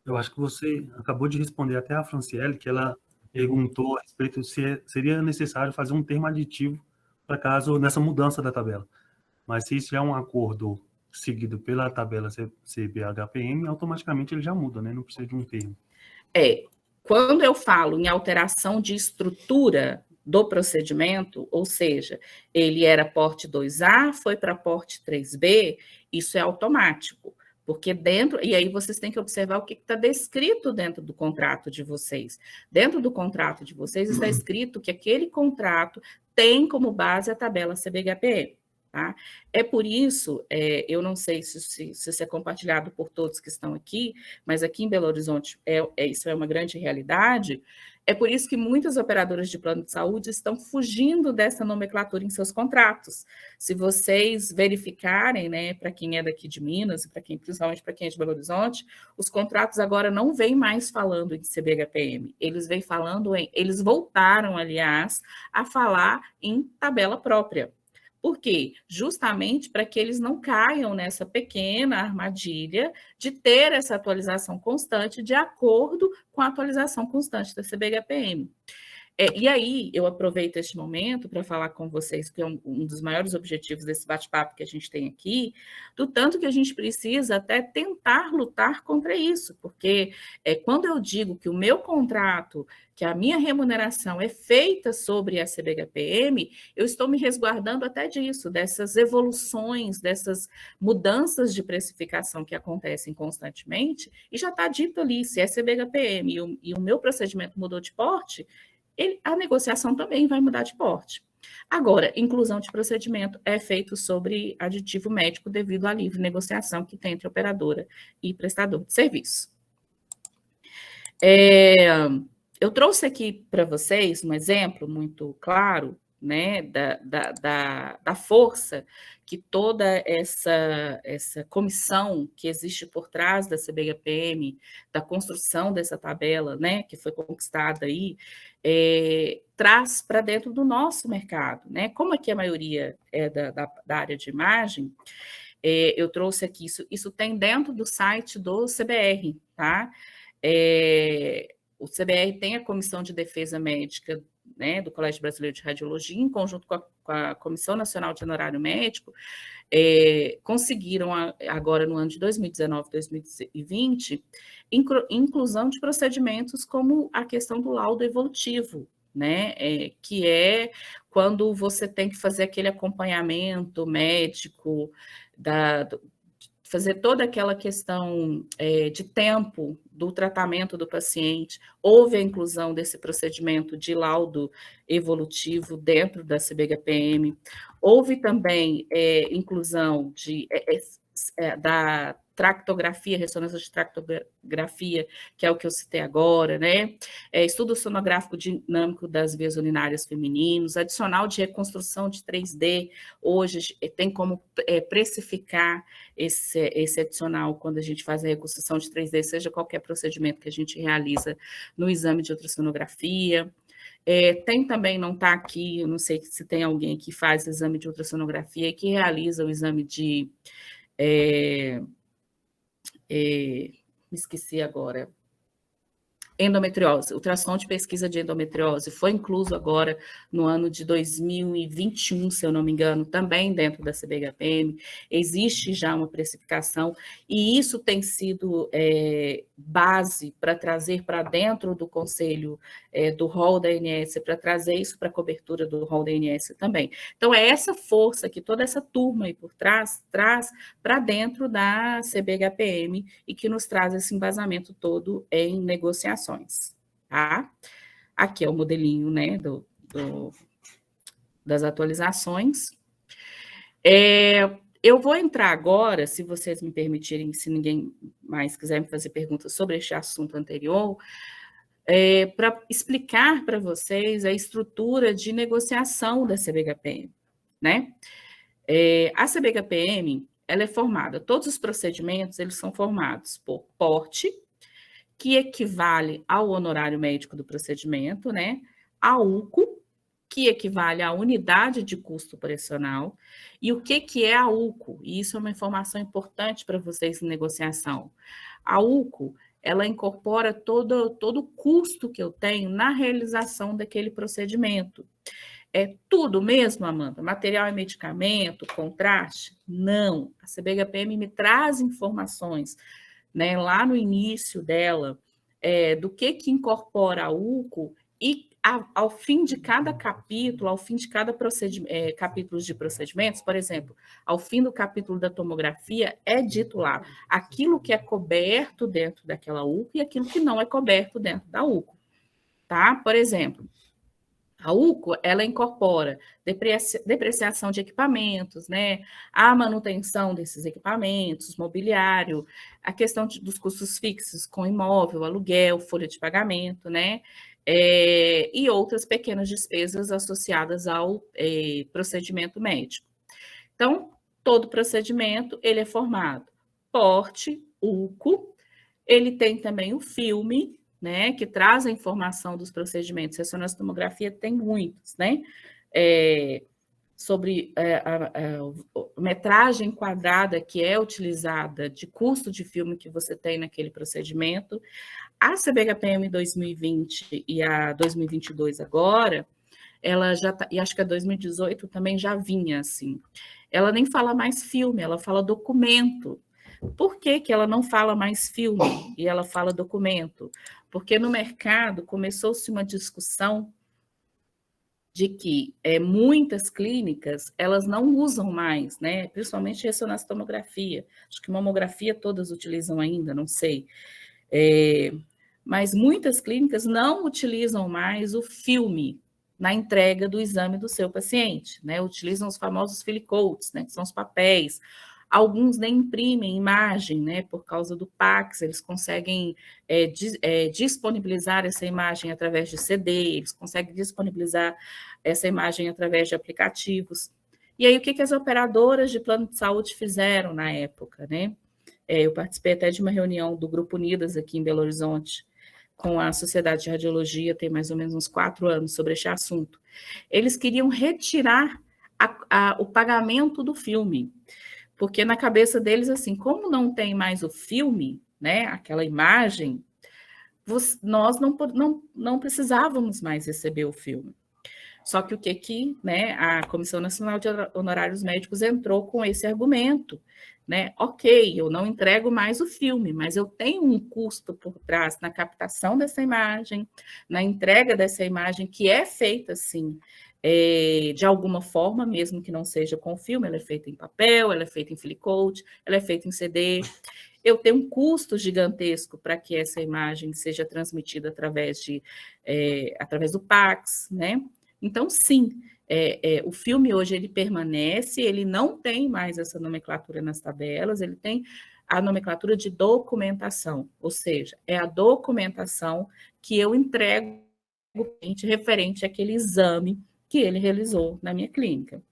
Eu acho que você acabou de responder até a Franciele, que ela perguntou a respeito se seria necessário fazer um termo aditivo para caso nessa mudança da tabela. Mas se isso é um acordo seguido pela tabela CBHPM, automaticamente ele já muda, né? Não precisa de um termo. Quando eu falo em alteração de estrutura do procedimento, ou seja, ele era porte 2A, foi para porte 3B, isso é automático, porque e aí vocês têm que observar o que está descrito dentro do contrato de vocês. Dentro do contrato de vocês está escrito que aquele contrato tem como base a tabela CBHPM. Tá? É por isso, eu não sei se isso é compartilhado por todos que estão aqui, mas aqui em Belo Horizonte isso é uma grande realidade. É por isso que muitas operadoras de plano de saúde estão fugindo dessa nomenclatura em seus contratos. Se vocês verificarem, né, para quem é daqui de Minas, principalmente para quem é de Belo Horizonte, os contratos agora não vêm mais falando em CBHPM, eles voltaram, aliás, a falar em tabela própria. Por quê? Justamente para que eles não caiam nessa pequena armadilha de ter essa atualização constante de acordo com a atualização constante da CBHPM. E aí, eu aproveito este momento para falar com vocês, que é um dos maiores objetivos desse bate-papo que a gente tem aqui, do tanto que a gente precisa até tentar lutar contra isso, porque quando eu digo que o meu contrato, que a minha remuneração é feita sobre a CBHPM, eu estou me resguardando até disso, dessas evoluções, dessas mudanças de precificação que acontecem constantemente, e já está dito ali, se é CBHPM e o meu procedimento mudou de porte, a negociação também vai mudar de porte. Agora, inclusão de procedimento é feito sobre aditivo médico devido à livre negociação que tem entre operadora e prestador de serviço. Eu trouxe aqui para vocês um exemplo muito claro, né, da força que toda essa comissão que existe por trás da CBHPM, da construção dessa tabela, né, que foi conquistada aí, traz para dentro do nosso mercado, né? Como aqui a maioria é da área de imagem, eu trouxe aqui, isso tem dentro do site do CBR, tá? O CBR tem a Comissão de Defesa Médica, né, do Colégio Brasileiro de Radiologia, em conjunto com a Comissão Nacional de Honorário Médico, conseguiram agora no ano de 2019, 2020, inclusão de procedimentos como a questão do laudo evolutivo, né, que é quando você tem que fazer aquele acompanhamento médico fazer toda aquela questão de tempo do tratamento do paciente. Houve a inclusão desse procedimento de laudo evolutivo dentro da CBHPM. Houve também inclusão da tractografia, ressonância de tractografia, que é o que eu citei agora, né? Estudo sonográfico dinâmico das veias urinárias femininos, adicional de reconstrução de 3D, hoje tem como precificar esse adicional quando a gente faz a reconstrução de 3D, seja qualquer procedimento que a gente realiza no exame de ultrassonografia. Tem também, não está aqui, eu não sei se tem alguém que faz exame de ultrassonografia e que realiza o exame de... me esqueci agora. Endometriose, ultrassom de pesquisa de endometriose foi incluso agora no ano de 2021, se eu não me engano, também dentro da CBHPM. Existe já uma precificação e isso tem sido base para trazer para dentro do conselho do rol da ANS, para trazer isso para a cobertura do rol da ANS também. Então, é essa força que toda essa turma aí por trás traz para dentro da CBHPM e que nos traz esse embasamento todo em negociações. Tá? Aqui é o modelinho, né, das atualizações. Eu vou entrar agora, se vocês me permitirem, se ninguém mais quiser me fazer perguntas sobre este assunto anterior, para explicar para vocês a estrutura de negociação da CBHPM, né? A CBHPM, ela é formada, todos os procedimentos, eles são formados por porte, que equivale ao honorário médico do procedimento, né? A UCO, que equivale à unidade de custo operacional. E o que é a UCO? E isso é uma informação importante para vocês em negociação. A UCO, ela incorpora todo o custo que eu tenho na realização daquele procedimento. É tudo mesmo, Amanda? Material e medicamento, contraste? Não. A CBHPM me traz informações, né, lá no início dela, do que incorpora a UCO e ao fim de cada capítulo, ao fim de cada capítulo de procedimentos, por exemplo, ao fim do capítulo da tomografia, é dito lá aquilo que é coberto dentro daquela UCO e aquilo que não é coberto dentro da UCO, tá? Por exemplo, a UCO, ela incorpora depreciação de equipamentos, né? A manutenção desses equipamentos, mobiliário, a questão dos custos fixos com imóvel, aluguel, folha de pagamento, né? E outras pequenas despesas associadas ao procedimento médico. Então, todo procedimento, ele é formado porte, UCO, ele tem também o filme, né, que traz a informação dos procedimentos. Ressonância tomografia tem muitos, né, sobre a metragem quadrada que é utilizada de custo de filme que você tem naquele procedimento. A CBHPM 2020 e a 2022 agora, ela já tá, e acho que a 2018 também já vinha assim. Ela nem fala mais filme, ela fala documento. Por que ela não fala mais filme e ela fala documento? Porque no mercado começou-se uma discussão de que muitas clínicas, elas não usam mais, né? Principalmente ressonância tomografia. Acho que mamografia todas utilizam ainda, não sei. Mas muitas clínicas não utilizam mais o filme na entrega do exame do seu paciente, né? Utilizam os famosos filicoats, né? Que são os papéis. Alguns nem imprimem imagem, né? Por causa do Pax, eles conseguem disponibilizar essa imagem através de CD, eles conseguem disponibilizar essa imagem através de aplicativos. E aí, o que as operadoras de plano de saúde fizeram na época, né? Eu participei até de uma reunião do Grupo Unidas aqui em Belo Horizonte, com a Sociedade de Radiologia, tem mais ou menos uns 4 anos sobre este assunto. Eles queriam retirar o pagamento do filme, porque na cabeça deles, assim, como não tem mais o filme, né, aquela imagem, nós não precisávamos mais receber o filme. Só que o que né, a Comissão Nacional de Honorários Médicos entrou com esse argumento, né? Ok, eu não entrego mais o filme, mas eu tenho um custo por trás na captação dessa imagem, na entrega dessa imagem, que é feita, sim, de alguma forma, mesmo que não seja com filme, ela é feita em papel, ela é feita em Filicoat, ela é feita em CD. Eu tenho um custo gigantesco para que essa imagem seja transmitida através do Pax, né? Então, sim, o filme hoje ele permanece, ele não tem mais essa nomenclatura nas tabelas, ele tem a nomenclatura de documentação, ou seja, é a documentação que eu entrego referente àquele exame que ele realizou na minha clínica.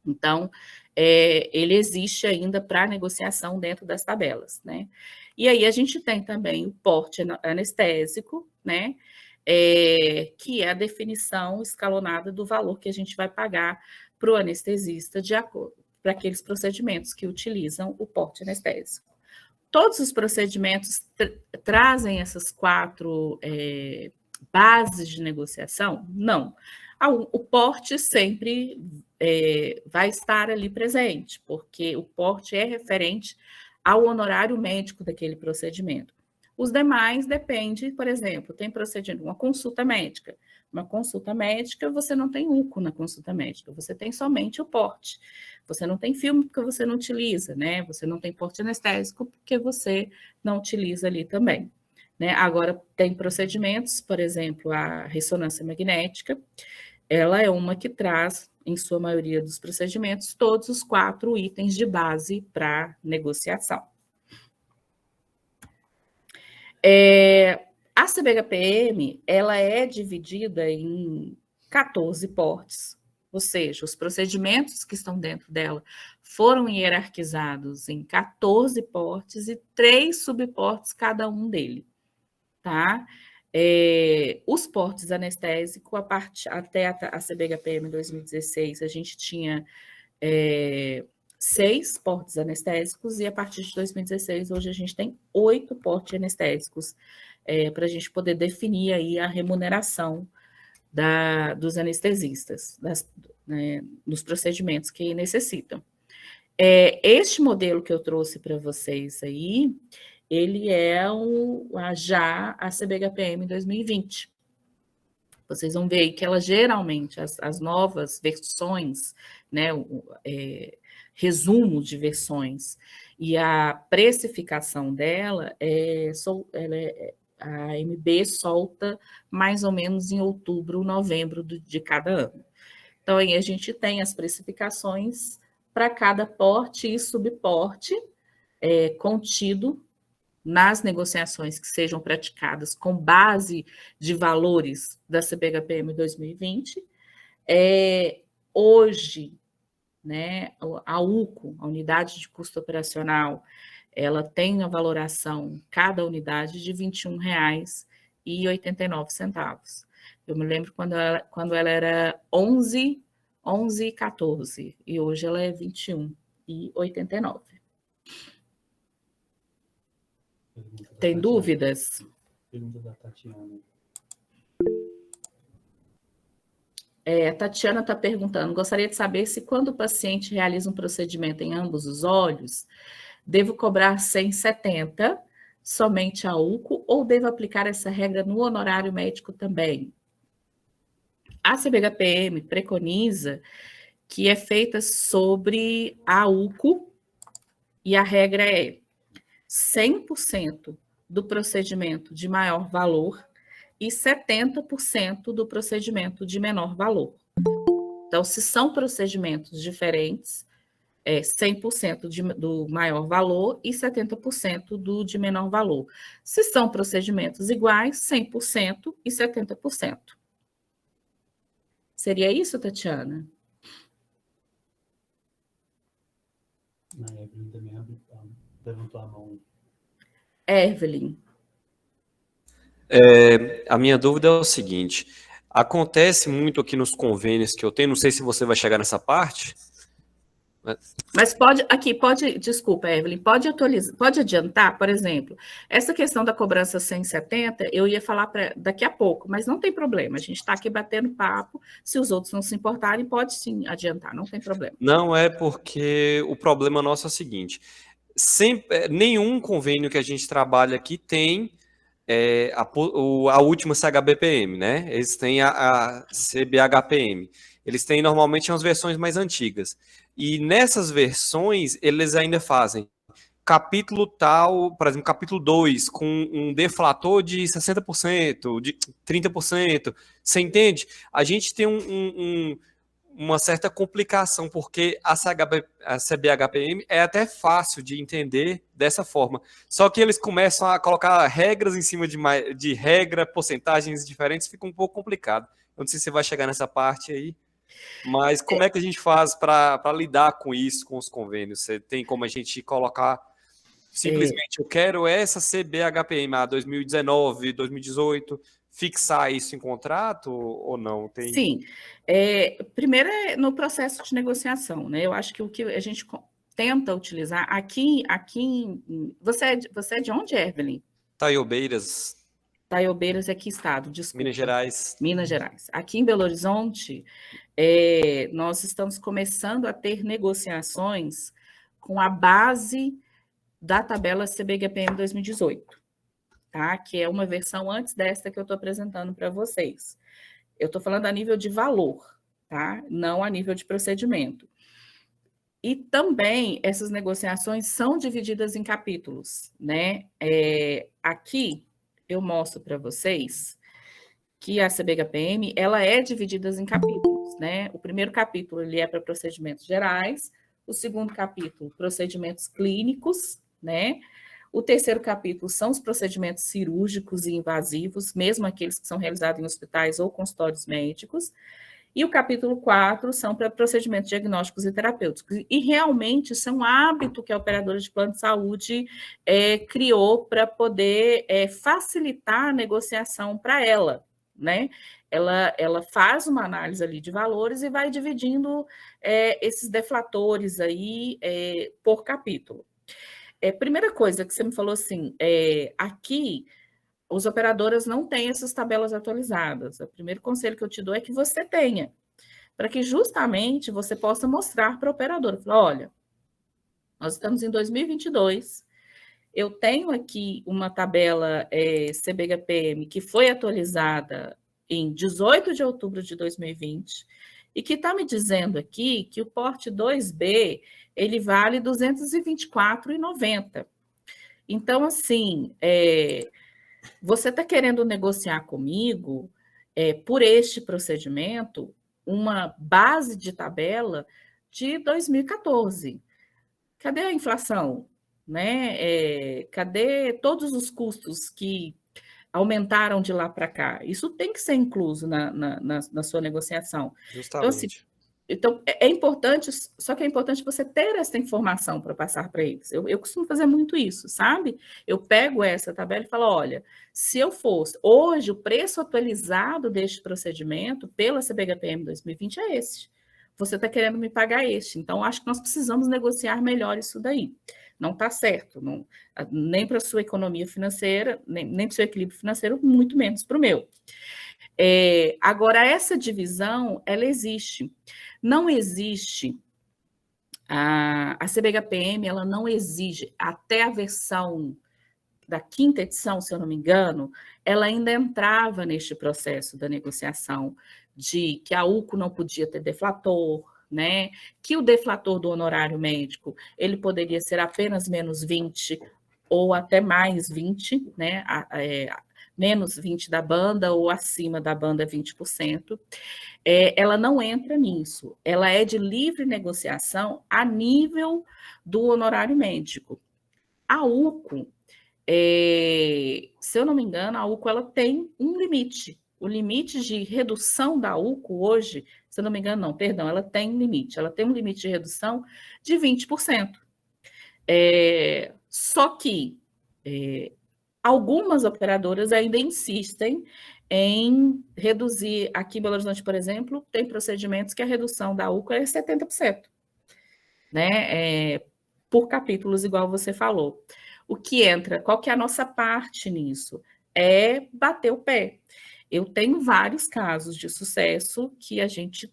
Então, ele existe ainda para negociação dentro das tabelas, né? E aí a gente tem também o porte anestésico, né? Que é a definição escalonada do valor que a gente vai pagar para o anestesista de acordo para aqueles procedimentos que utilizam o porte anestésico. Todos os procedimentos trazem essas 4 bases de negociação? Não. O porte sempre vai estar ali presente, porque o porte é referente ao honorário médico daquele procedimento. Os demais depende, por exemplo, tem procedimento, uma consulta médica. Uma consulta médica, você não tem UCO na consulta médica, você tem somente o porte. Você não tem filme porque você não utiliza, né? Você não tem porte anestésico porque você não utiliza ali também. Né? Agora, tem procedimentos, por exemplo, a ressonância magnética, ela é uma que traz, em sua maioria dos procedimentos, todos os 4 itens de base para negociação. A CBHPM, ela é dividida em 14 portes, ou seja, os procedimentos que estão dentro dela foram hierarquizados em 14 portes e 3 subportes cada um dele, tá? Os portes anestésicos, até a CBHPM 2016, a gente tinha 6 portes anestésicos, e a partir de 2016, hoje a gente tem 8 portes anestésicos, para a gente poder definir aí a remuneração dos anestesistas, nos procedimentos que necessitam. Este modelo que eu trouxe para vocês aí, ele é já a CBHPM 2020. Vocês vão ver aí que ela geralmente, as novas versões, né, resumo de versões, e a precificação dela, a AMB solta mais ou menos em outubro, novembro de cada ano. Então, aí a gente tem as precificações para cada porte e subporte contido nas negociações que sejam praticadas com base de valores da CBHPM 2020. Hoje, né, a UCO, a Unidade de Custo Operacional, ela tem a valoração, cada unidade, de R$ 21,89. Eu me lembro quando ela era 11,14, e hoje ela é R$ 21,89. Tem dúvidas? Pergunta da Tatiana. A Tatiana está perguntando, gostaria de saber se quando o paciente realiza um procedimento em ambos os olhos, devo cobrar 170 somente a UCO ou devo aplicar essa regra no honorário médico também? A CBHPM preconiza que é feita sobre a UCO e a regra é 100% do procedimento de maior valor e 70% do procedimento de menor valor. Então, se são procedimentos diferentes, 100% do maior valor e 70% do de menor valor. Se são procedimentos iguais, 100% e 70%. Seria isso, Tatiana? A Evelyn também levantou a mão. Evelyn. A minha dúvida é o seguinte, acontece muito aqui nos convênios que eu tenho, não sei se você vai chegar nessa parte. Mas desculpa, Evelyn, pode adiantar, por exemplo, essa questão da cobrança 170, eu ia falar daqui a pouco, mas não tem problema, a gente está aqui batendo papo, se os outros não se importarem, pode sim adiantar, não tem problema. Não, é porque o problema nosso é o seguinte, nenhum convênio que a gente trabalha aqui tem a última CHBPM, né? Eles têm a CBHPM. Eles têm normalmente umas versões mais antigas. E nessas versões, eles ainda fazem capítulo tal, por exemplo, capítulo 2, com um deflator de 60%, de 30%. Você entende? A gente tem uma certa complicação, porque a CBHPM é até fácil de entender dessa forma. Só que eles começam a colocar regras em cima de regra, porcentagens diferentes, fica um pouco complicado. Eu não sei se você vai chegar nessa parte aí, mas como é que a gente faz para lidar com isso, com os convênios? Você tem como a gente colocar simplesmente, eu quero essa CBHPM 2019, 2018, fixar isso em contrato ou não? Sim. Primeiro é no processo de negociação, né? Eu acho que o que a gente tenta utilizar aqui você é de onde, Evelyn? Taiobeiras. Taiobeiras é que estado? Desculpa. Minas Gerais. Minas Gerais. Aqui em Belo Horizonte, nós estamos começando a ter negociações com a base da tabela CBHPM 2018, tá? Que é uma versão antes desta que eu estou apresentando para vocês. Eu estou falando a nível de valor, tá? Não a nível de procedimento. E também essas negociações são divididas em capítulos, né? Aqui eu mostro para vocês que a CBHPM ela é dividida em capítulos, né? O primeiro capítulo ele é para procedimentos gerais, o segundo capítulo procedimentos clínicos, né? O terceiro capítulo são os procedimentos cirúrgicos e invasivos, mesmo aqueles que são realizados em hospitais ou consultórios médicos. E o capítulo 4 são para procedimentos diagnósticos e terapêuticos. E realmente isso é um hábito que a operadora de plano de saúde criou para poder facilitar a negociação para ela, né? Ela faz uma análise ali de valores e vai dividindo esses deflatores aí por capítulo. Primeira coisa que você me falou assim, aqui os operadoras não têm essas tabelas atualizadas. O primeiro conselho que eu te dou é que você tenha, para que justamente você possa mostrar para a operadora. Falar, olha, nós estamos em 2022, eu tenho aqui uma tabela CBHPM que foi atualizada em 18 de outubro de 2020 e que está me dizendo aqui que o porte 2B ele vale R$ 224,90. Então, assim, você está querendo negociar comigo, por este procedimento, uma base de tabela de 2014. Cadê a inflação? Né? Cadê todos os custos que aumentaram de lá para cá? Isso tem que ser incluso na sua negociação. Justamente. Então, é importante, só que é importante você ter essa informação para passar para eles. Eu costumo fazer muito isso, sabe? Eu pego essa tabela e falo, olha, se eu fosse... Hoje, o preço atualizado deste procedimento pela CBHPM 2020 é esse. Você está querendo me pagar este. Então, acho que nós precisamos negociar melhor isso daí. Não está certo, nem para a sua economia financeira, nem para o seu equilíbrio financeiro, muito menos para o meu. Agora, essa divisão, ela existe. Não existe, a CBHPM, ela não exige, até a versão da 5ª edição, se eu não me engano, ela ainda entrava neste processo da negociação de que a UCO não podia ter deflator, né? Que o deflator do honorário médico, ele poderia ser apenas menos 20 ou até mais 20, né? Menos 20 da banda ou acima da banda 20%, ela não entra nisso. Ela é de livre negociação a nível do honorário médico. A UCO, se eu não me engano, a UCO ela tem um limite. O limite de redução da UCO hoje, se eu não me engano, não, perdão, ela tem um limite. Ela tem um limite de redução de 20%. Só que algumas operadoras ainda insistem em reduzir. Aqui em Belo Horizonte, por exemplo, tem procedimentos que a redução da UCO é 70%, né? Por capítulos, igual você falou. O que entra, qual que é a nossa parte nisso? É bater o pé. Eu tenho vários casos de sucesso que a gente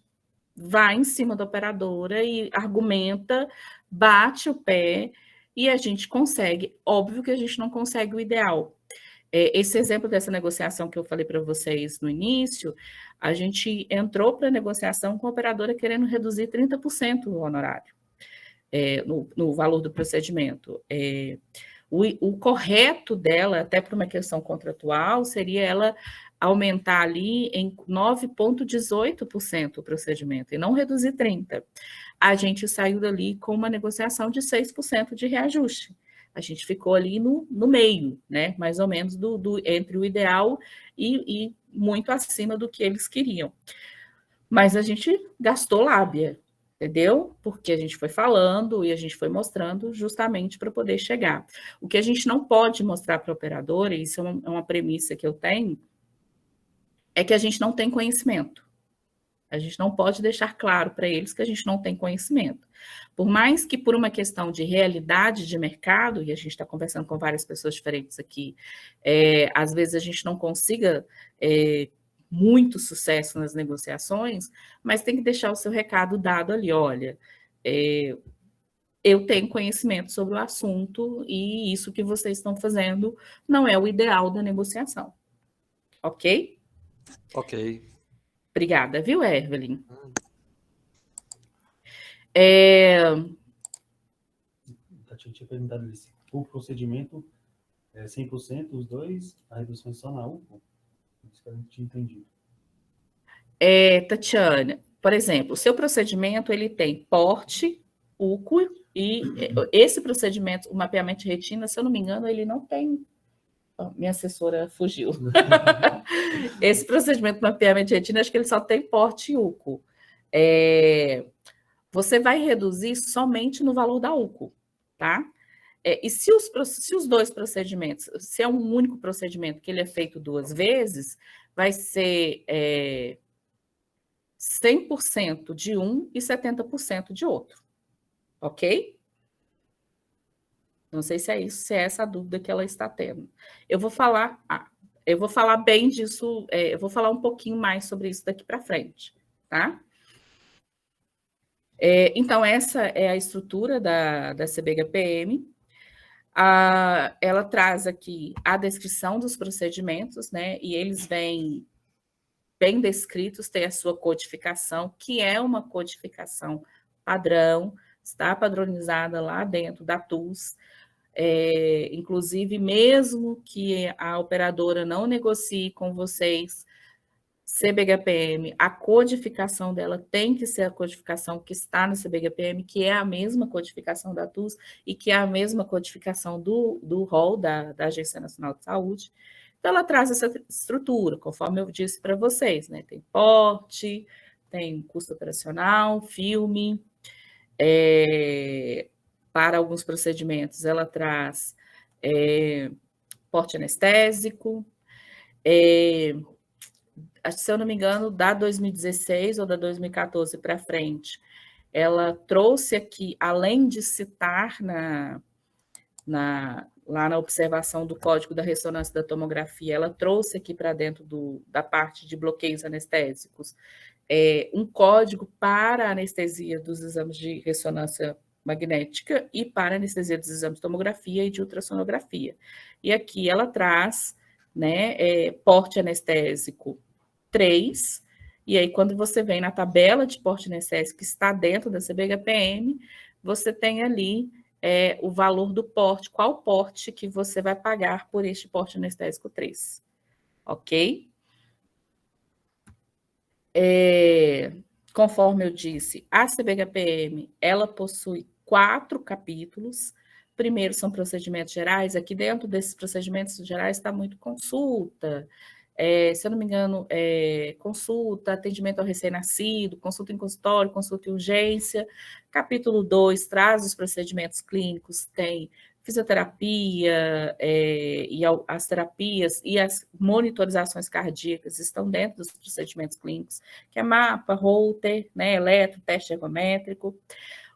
vai em cima da operadora e argumenta, bate o pé, e a gente consegue. Óbvio que a gente não consegue o ideal. Esse exemplo dessa negociação que eu falei para vocês no início, a gente entrou para a negociação com a operadora querendo reduzir 30% o honorário, no valor do procedimento. O correto dela, até por uma questão contratual, seria ela aumentar ali em 9,18% o procedimento, e não reduzir 30%. A gente saiu dali com uma negociação de 6% de reajuste. A gente ficou ali no meio, né? Mais ou menos entre o ideal e muito acima do que eles queriam. Mas a gente gastou lábia, entendeu? Porque a gente foi falando e a gente foi mostrando justamente para poder chegar. O que a gente não pode mostrar para a operadora, e isso é uma premissa que eu tenho, é que a gente não tem conhecimento. A gente não pode deixar claro para eles que a gente não tem conhecimento. Por mais que por uma questão de realidade de mercado, e a gente está conversando com várias pessoas diferentes aqui, às vezes a gente não consiga muito sucesso nas negociações, mas tem que deixar o seu recado dado ali, olha, eu tenho conhecimento sobre o assunto e isso que vocês estão fazendo não é o ideal da negociação. Ok? Ok. Obrigada, viu, Evelyn? Tati tinha perguntado se o procedimento é 100%, os dois, a redução é só na UPA. Isso que a gente tinha entendido. Tatiana, por exemplo, o seu procedimento ele tem porte, UCO, e esse procedimento, o mapeamento de retina, se eu não me engano, ele não tem... Minha assessora fugiu. Esse procedimento de mapeamento de retina, acho que ele só tem porte UCO. Você vai reduzir somente no valor da UCO, tá? E se os dois procedimentos, se é um único procedimento que ele é feito 2 vezes, vai ser 100% de um e 70% de outro, ok? Não sei se é isso, se é essa a dúvida que ela está tendo. Eu vou falar bem disso, eu vou falar um pouquinho mais sobre isso daqui para frente, tá? Então, essa é a estrutura da CBHPM. Ela traz aqui a descrição dos procedimentos, né? E eles vêm bem descritos, tem a sua codificação, que é uma codificação padrão, está padronizada lá dentro da TUS. Inclusive, mesmo que a operadora não negocie com vocês CBHPM, a codificação dela tem que ser a codificação que está no CBHPM, que é a mesma codificação da TUS e que é a mesma codificação do rol da Agência Nacional de Saúde. Então, ela traz essa estrutura, conforme eu disse para vocês, né? Tem porte, tem custo operacional, filme. Para alguns procedimentos, ela traz porte anestésico. Se eu não me engano, da 2016 ou da 2014 para frente, ela trouxe aqui, além de citar lá na observação do código da ressonância da tomografia, ela trouxe aqui para dentro da parte de bloqueios anestésicos um código para a anestesia dos exames de ressonância magnética e para a anestesia dos exames de tomografia e de ultrassonografia. E aqui ela traz, né, porte anestésico 3, e aí quando você vem na tabela de porte anestésico que está dentro da CBHPM, você tem ali o valor do porte, qual porte que você vai pagar por este porte anestésico 3, ok? Conforme eu disse, a CBHPM, ela possui 4 capítulos. Primeiro são procedimentos gerais, aqui dentro desses procedimentos gerais está muito consulta, se eu não me engano, consulta, atendimento ao recém-nascido, consulta em consultório, consulta em urgência. Capítulo 2 traz os procedimentos clínicos, tem fisioterapia e as terapias e as monitorizações cardíacas estão dentro dos procedimentos clínicos, que é mapa, Holter, né, eletro, teste ergométrico.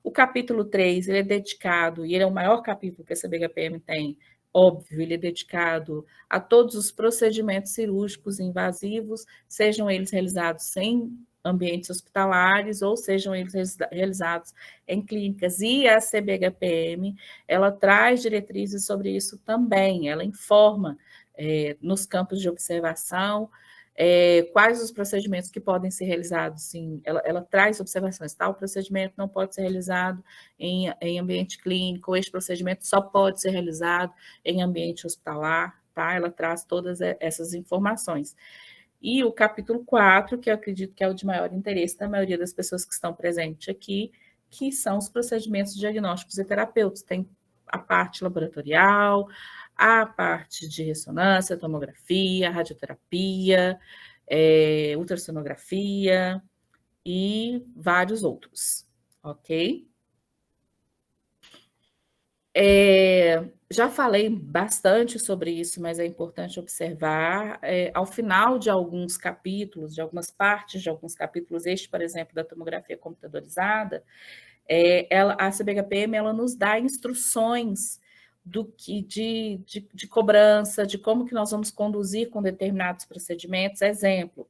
O capítulo 3, ele é dedicado, e ele é o maior capítulo que a CBHPM tem, óbvio, ele é dedicado a todos os procedimentos cirúrgicos invasivos, sejam eles realizados em ambientes hospitalares ou sejam eles realizados em clínicas. E a CBHPM, ela traz diretrizes sobre isso também, ela informa nos campos de observação, quais os procedimentos que podem ser realizados, sim, ela traz observações, tal procedimento não pode ser realizado em ambiente clínico, este procedimento só pode ser realizado em ambiente hospitalar, tá? Ela traz todas essas informações. E o capítulo 4, que eu acredito que é o de maior interesse da maioria das pessoas que estão presentes aqui, que são os procedimentos diagnósticos e terapêuticos. Tem a parte laboratorial, a parte de ressonância, tomografia, radioterapia, ultrassonografia e vários outros, ok? Já falei bastante sobre isso, mas é importante observar, ao final de alguns capítulos, de algumas partes de alguns capítulos, este, por exemplo, da tomografia computadorizada, a CBHPM ela nos dá instruções de cobrança, de como que nós vamos conduzir com determinados procedimentos. Exemplo,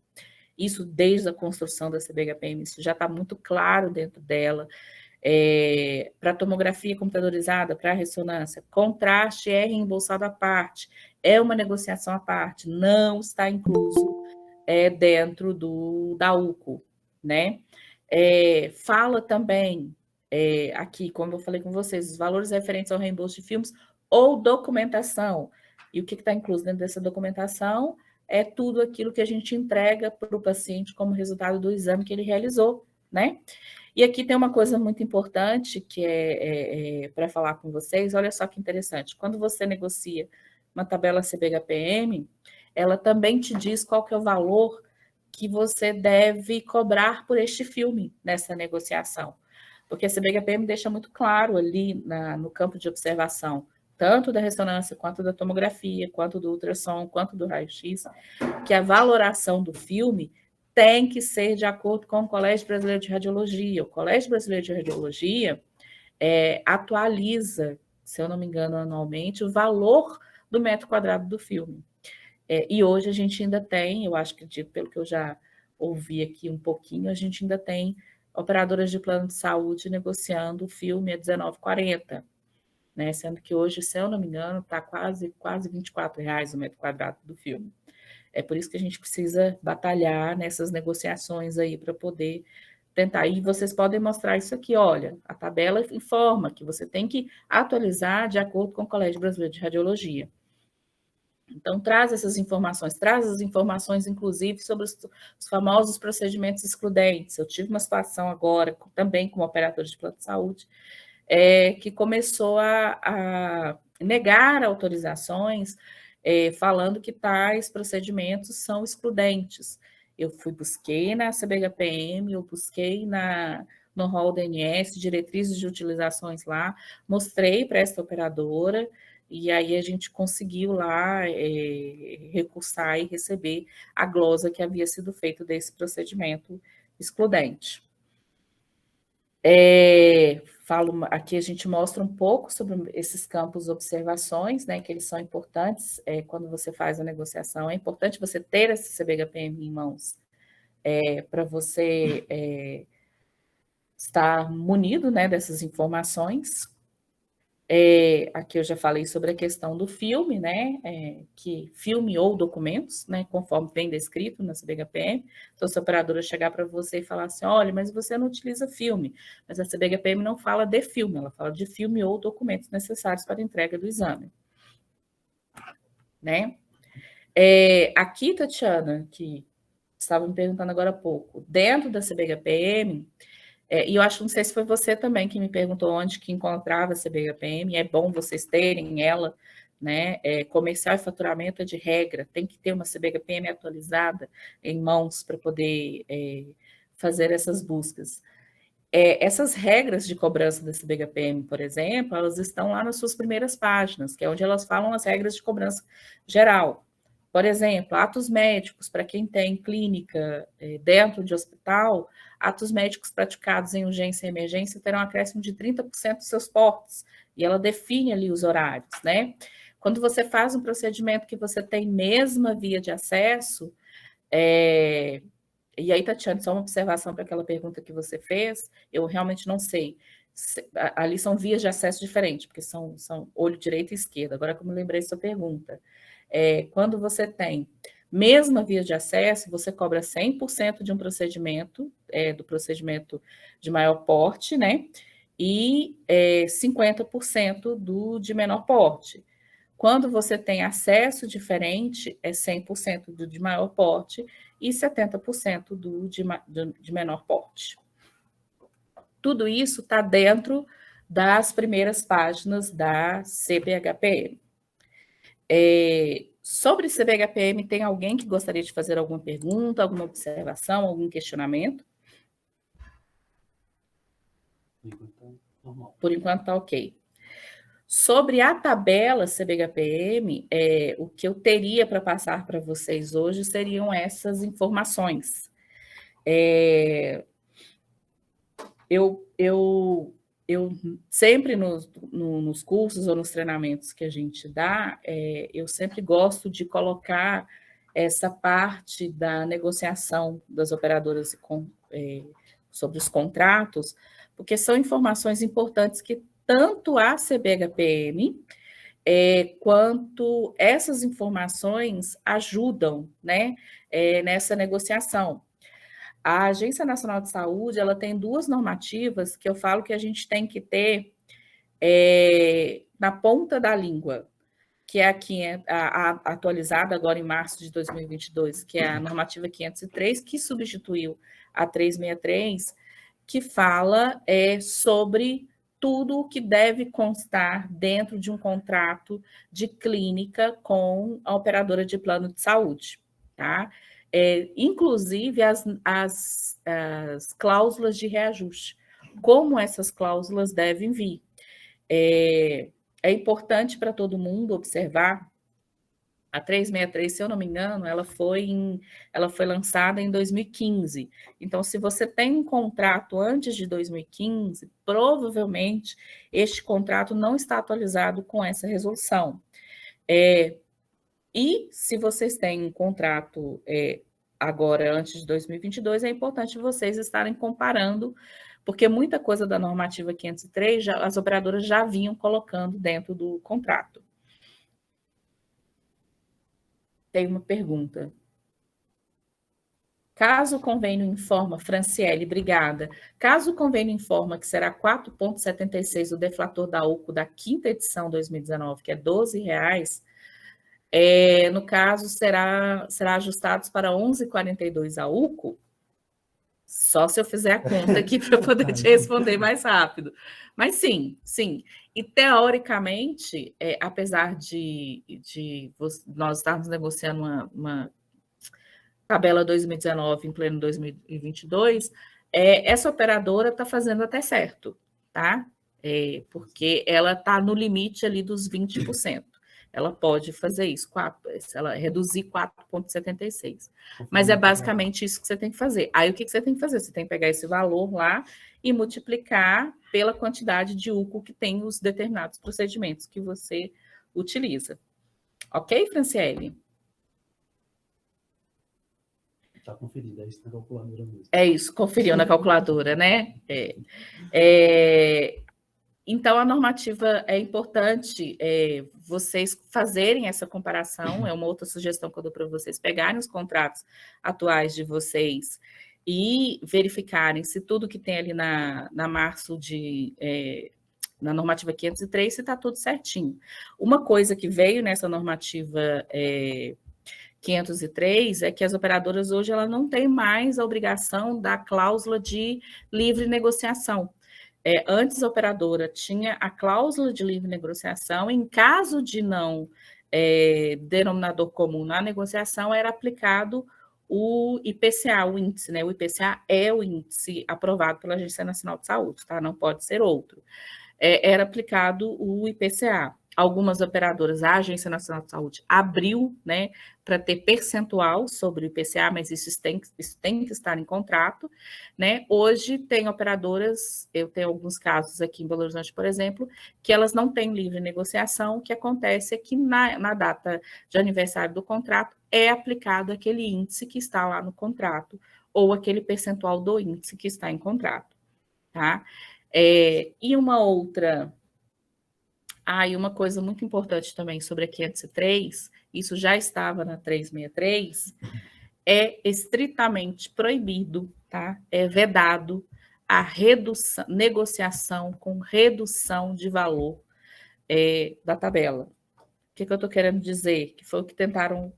isso desde a construção da CBHPM, isso já está muito claro dentro dela. Para tomografia computadorizada, para ressonância, contraste é reembolsado à parte, é uma negociação à parte, não está incluso dentro da UCO, né? Fala também, aqui, como eu falei com vocês, os valores referentes ao reembolso de filmes ou documentação. E o que está incluso dentro dessa documentação é tudo aquilo que a gente entrega para o paciente como resultado do exame que ele realizou, né? E aqui tem uma coisa muito importante que para falar com vocês. Olha só que interessante. Quando você negocia uma tabela CBHPM, ela também te diz qual que é o valor que você deve cobrar por este filme nessa negociação. Porque a CBHPM deixa muito claro ali no campo de observação, tanto da ressonância, quanto da tomografia, quanto do ultrassom, quanto do raio-x, que a valoração do filme tem que ser de acordo com o Colégio Brasileiro de Radiologia. O Colégio Brasileiro de Radiologia atualiza, se eu não me engano, anualmente, o valor do metro quadrado do filme. E hoje a gente ainda tem, eu acho que, pelo que eu já ouvi aqui um pouquinho, a gente ainda tem operadoras de plano de saúde negociando o filme a R$19,40, né? Sendo que hoje, se eu não me engano, está quase R$24 o metro quadrado do filme. É por isso que a gente precisa batalhar nessas negociações aí para poder tentar. E vocês podem mostrar isso aqui, olha, a tabela informa que você tem que atualizar de acordo com o Colégio Brasileiro de Radiologia. Então, traz essas informações, inclusive, sobre os famosos procedimentos excludentes. Eu tive uma situação agora, também como operador de plano de saúde, que começou a negar autorizações, falando que tais procedimentos são excludentes. Eu busquei na CBHPM, eu busquei no rol DNS, diretrizes de utilizações lá, mostrei para essa operadora, e aí a gente conseguiu lá recursar e receber a glosa que havia sido feita desse procedimento excludente. Aqui a gente mostra um pouco sobre esses campos de observações, né, que eles são importantes quando você faz a negociação. É importante você ter esse CBHPM em mãos para você estar munido, né, dessas informações. Aqui eu já falei sobre a questão do filme, né? Que filme ou documentos, né? Conforme vem descrito na CBHPM. Então, se a operadora chegar para você e falar assim, olha, mas você não utiliza filme, mas a CBHPM não fala de filme, ela fala de filme ou documentos necessários para a entrega do exame, né? Aqui, Tatiana, que estava me perguntando agora há pouco, dentro da CBHPM, e eu acho, não sei se foi você também que me perguntou onde que encontrava a CBHPM, é bom vocês terem ela, né? Comercial e faturamento é de regra, tem que ter uma CBHPM atualizada em mãos para poder fazer essas buscas. Essas regras de cobrança da CBHPM, por exemplo, elas estão lá nas suas primeiras páginas, que é onde elas falam as regras de cobrança geral. Por exemplo, atos médicos, para quem tem clínica dentro de hospital, atos médicos praticados em urgência e emergência terão um acréscimo de 30% dos seus portes, e ela define ali os horários, né? Quando você faz um procedimento que você tem mesma via de acesso, e aí, Tatiana, só uma observação para aquela pergunta que você fez, eu realmente não sei. Ali são vias de acesso diferentes, porque são olho direito e esquerdo. Agora, como eu lembrei da sua pergunta, quando você tem mesma via de acesso, você cobra 100% de um procedimento, do procedimento de maior porte, né? E 50% do de menor porte. Quando você tem acesso diferente, é 100% do de maior porte e 70% do de menor porte. Tudo isso está dentro das primeiras páginas da CBHPM. Sobre CBHPM, tem alguém que gostaria de fazer alguma pergunta, alguma observação, algum questionamento? Por enquanto está ok. Sobre a tabela CBHPM, o que eu teria para passar para vocês hoje seriam essas informações. Eu sempre nos cursos ou nos treinamentos que a gente dá, eu sempre gosto de colocar essa parte da negociação das operadoras sobre os contratos, porque são informações importantes que tanto a CBHPM quanto essas informações ajudam, né, nessa negociação. A Agência Nacional de Saúde, ela tem duas normativas que eu falo que a gente tem que ter na ponta da língua, que é a atualizada agora em março de 2022, que é a normativa 503, que substituiu a 363, que fala sobre tudo o que deve constar dentro de um contrato de clínica com a operadora de plano de saúde, tá? Inclusive as cláusulas de reajuste, como essas cláusulas devem vir. É importante para todo mundo observar, a 363, se eu não me engano, ela foi lançada em 2015. Então, se você tem um contrato antes de 2015, provavelmente este contrato não está atualizado com essa resolução. E se vocês têm um contrato agora, antes de 2022, é importante vocês estarem comparando, porque muita coisa da normativa 503, as operadoras já vinham colocando dentro do contrato. Tem uma pergunta. Caso o convênio informa, Franciele, obrigada. Caso o convênio informa que será 4,76 o deflator da UCO da quinta edição 2019, que é R$12, no caso, será ajustados para 11,42 a UCO? Só se eu fizer a conta aqui para poder te responder mais rápido. Mas sim. E, teoricamente, apesar de nós estarmos negociando uma tabela 2019 em pleno 2022, essa operadora está fazendo até certo, tá? Porque ela está no limite ali dos 20%. Ela pode fazer isso, ela reduzir 4,76. Mas é basicamente isso que você tem que fazer. Aí, o que você tem que fazer? Você tem que pegar esse valor lá e multiplicar pela quantidade de UCO que tem os determinados procedimentos que você utiliza. Ok, Franciele? Está conferido, é isso na calculadora mesmo. É isso, conferiu na calculadora, né? Então, a normativa é importante vocês fazerem essa comparação, é uma outra sugestão que eu dou para vocês pegarem os contratos atuais de vocês e verificarem se tudo que tem ali na normativa 503, se está tudo certinho. Uma coisa que veio nessa normativa 503 é que as operadoras hoje ela não têm mais a obrigação da cláusula de livre negociação. Antes a operadora tinha a cláusula de livre negociação, em caso de não denominador comum na negociação, era aplicado o IPCA, o índice, né? O IPCA é o índice aprovado pela Agência Nacional de Saúde, tá? Não pode ser outro. Era aplicado o IPCA. Algumas operadoras, a Agência Nacional de Saúde abriu, né, para ter percentual sobre o IPCA, mas isso tem que estar em contrato, né? Hoje tem operadoras, eu tenho alguns casos aqui em Belo Horizonte, por exemplo, que elas não têm livre negociação, o que acontece é que na data de aniversário do contrato é aplicado aquele índice que está lá no contrato, ou aquele percentual do índice que está em contrato, tá? E uma outra E uma coisa muito importante também sobre a 503, isso já estava na 363, é estritamente proibido, tá? É vedado a redução, negociação com redução de valor da tabela. O que eu estou querendo dizer? Que foi o que tentaram,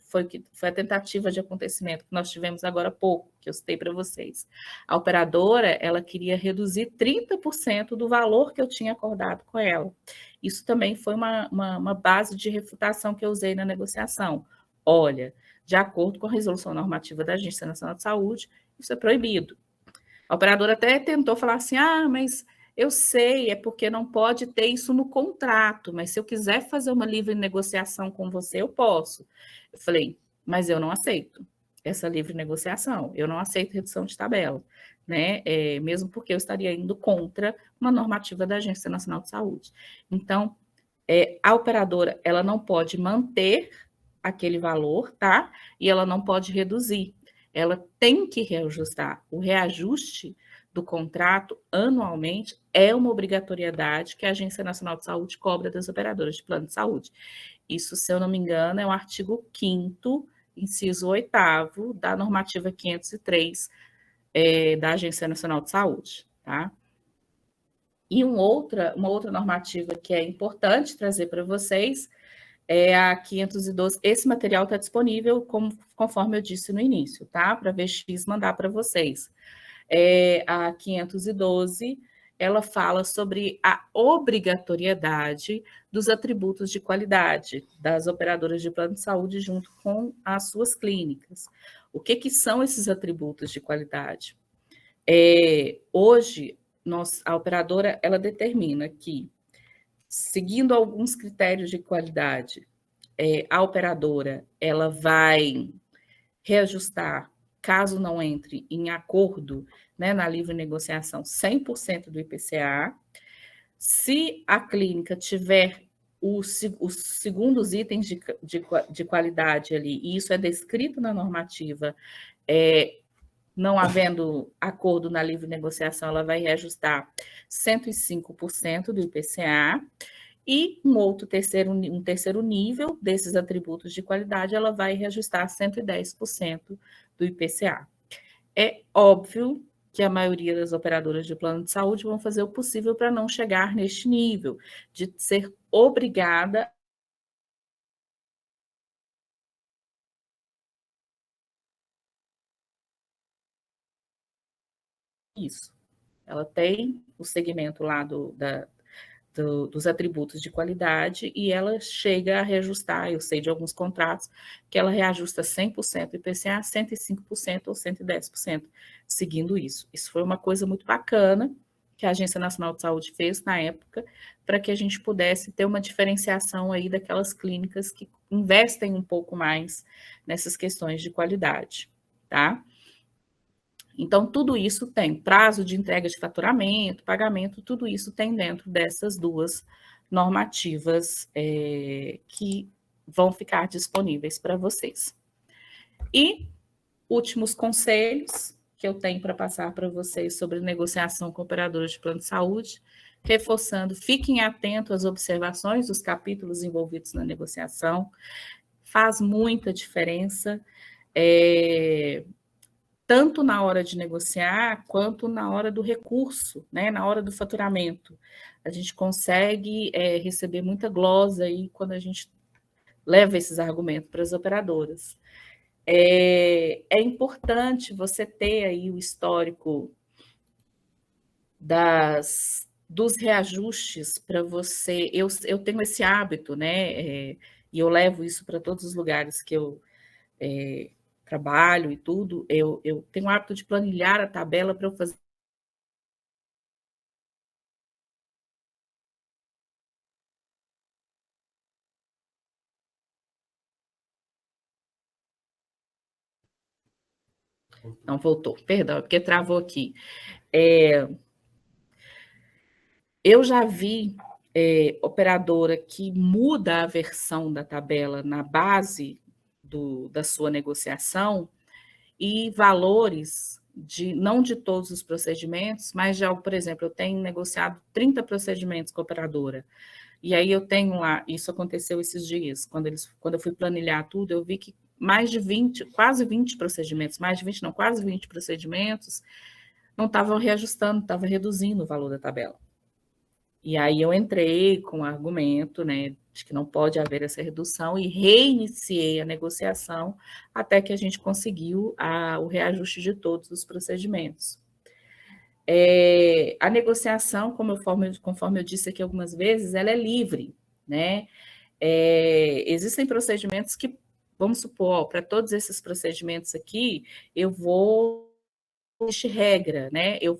foi a tentativa de acontecimento que nós tivemos agora há pouco, que eu citei para vocês. A operadora, ela queria reduzir 30% do valor que eu tinha acordado com ela. Isso também foi uma base de refutação que eu usei na negociação. Olha, de acordo com a resolução normativa da Agência Nacional de Saúde, isso é proibido. A operadora até tentou falar assim, mas eu sei, é porque não pode ter isso no contrato, mas se eu quiser fazer uma livre negociação com você, eu posso. Eu falei, mas eu não aceito essa livre negociação, eu não aceito redução de tabela, né? Mesmo porque eu estaria indo contra uma normativa da Agência Nacional de Saúde. Então, a operadora, ela não pode manter aquele valor, tá? E ela não pode reduzir. Ela tem que reajustar. O reajuste do contrato anualmente é uma obrigatoriedade que a Agência Nacional de Saúde cobra das operadoras de plano de saúde. Isso, se eu não me engano, é o artigo 5º, inciso 8º, da normativa 503 da Agência Nacional de Saúde, tá? E uma outra normativa que é importante trazer para vocês é a 512. Esse material está disponível, conforme eu disse no início, tá? Para a VX mandar para vocês. A 512, ela fala sobre a obrigatoriedade dos atributos de qualidade das operadoras de plano de saúde junto com as suas clínicas. O que são esses atributos de qualidade? Hoje, a operadora, ela determina que, seguindo alguns critérios de qualidade, a operadora, ela vai reajustar, caso não entre em acordo, né, na livre negociação, 100% do IPCA. Se a clínica tiver os segundos itens de qualidade ali, e isso é descrito na normativa, não havendo acordo na livre negociação, ela vai reajustar 105% do IPCA, e um terceiro nível desses atributos de qualidade, ela vai reajustar 110% do IPCA. É óbvio que a maioria das operadoras de plano de saúde vão fazer o possível para não chegar neste nível, de ser obrigada isso. Ela tem o segmento lá dos atributos de qualidade e ela chega a reajustar, eu sei de alguns contratos, que ela reajusta 100% IPCA, 105% ou 110%, seguindo isso. Isso foi uma coisa muito bacana que a Agência Nacional de Saúde fez na época, para que a gente pudesse ter uma diferenciação aí daquelas clínicas que investem um pouco mais nessas questões de qualidade, tá? Então, tudo isso tem prazo de entrega de faturamento, pagamento, tudo isso tem dentro dessas duas normativas que vão ficar disponíveis para vocês. E últimos conselhos que eu tenho para passar para vocês sobre negociação com operadores de plano de saúde, reforçando, fiquem atentos às observações dos capítulos envolvidos na negociação, faz muita diferença, tanto na hora de negociar, quanto na hora do recurso, né, na hora do faturamento. A gente consegue receber muita glosa aí quando a gente leva esses argumentos para as operadoras. É importante você ter aí o histórico dos reajustes para você. Eu tenho esse hábito, né, e eu levo isso para todos os lugares que eu trabalho e tudo, eu tenho o hábito de planilhar a tabela para eu fazer. Não voltou, perdão, é porque travou aqui. Eu já vi operadora que muda a versão da tabela na base da sua negociação e valores não de todos os procedimentos, mas já, por exemplo, eu tenho negociado 30 procedimentos com a operadora. E aí eu tenho lá, isso aconteceu esses dias, quando eu fui planilhar tudo, eu vi que mais de 20, quase 20 procedimentos, mais de 20 não, quase 20 procedimentos, não estavam reajustando, estava reduzindo o valor da tabela. E aí eu entrei com o argumento, né, de que não pode haver essa redução e reiniciei a negociação até que a gente conseguiu o reajuste de todos os procedimentos. A negociação, conforme eu disse aqui algumas vezes, ela é livre, né? Existem procedimentos que, vamos supor, para todos esses procedimentos aqui, eu vou regra, né? Eu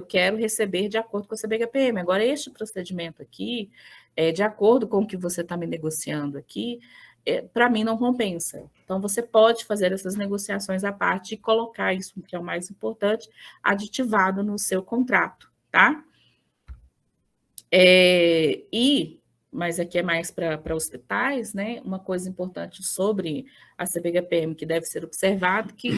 quero receber de acordo com a CBHPM. Agora, este procedimento aqui, de acordo com o que você está me negociando aqui, para mim não compensa. Então, você pode fazer essas negociações à parte e colocar isso, que é o mais importante, aditivado no seu contrato, tá? Mas aqui é mais para hospitais, né? Uma coisa importante sobre a CBHPM que deve ser observado, que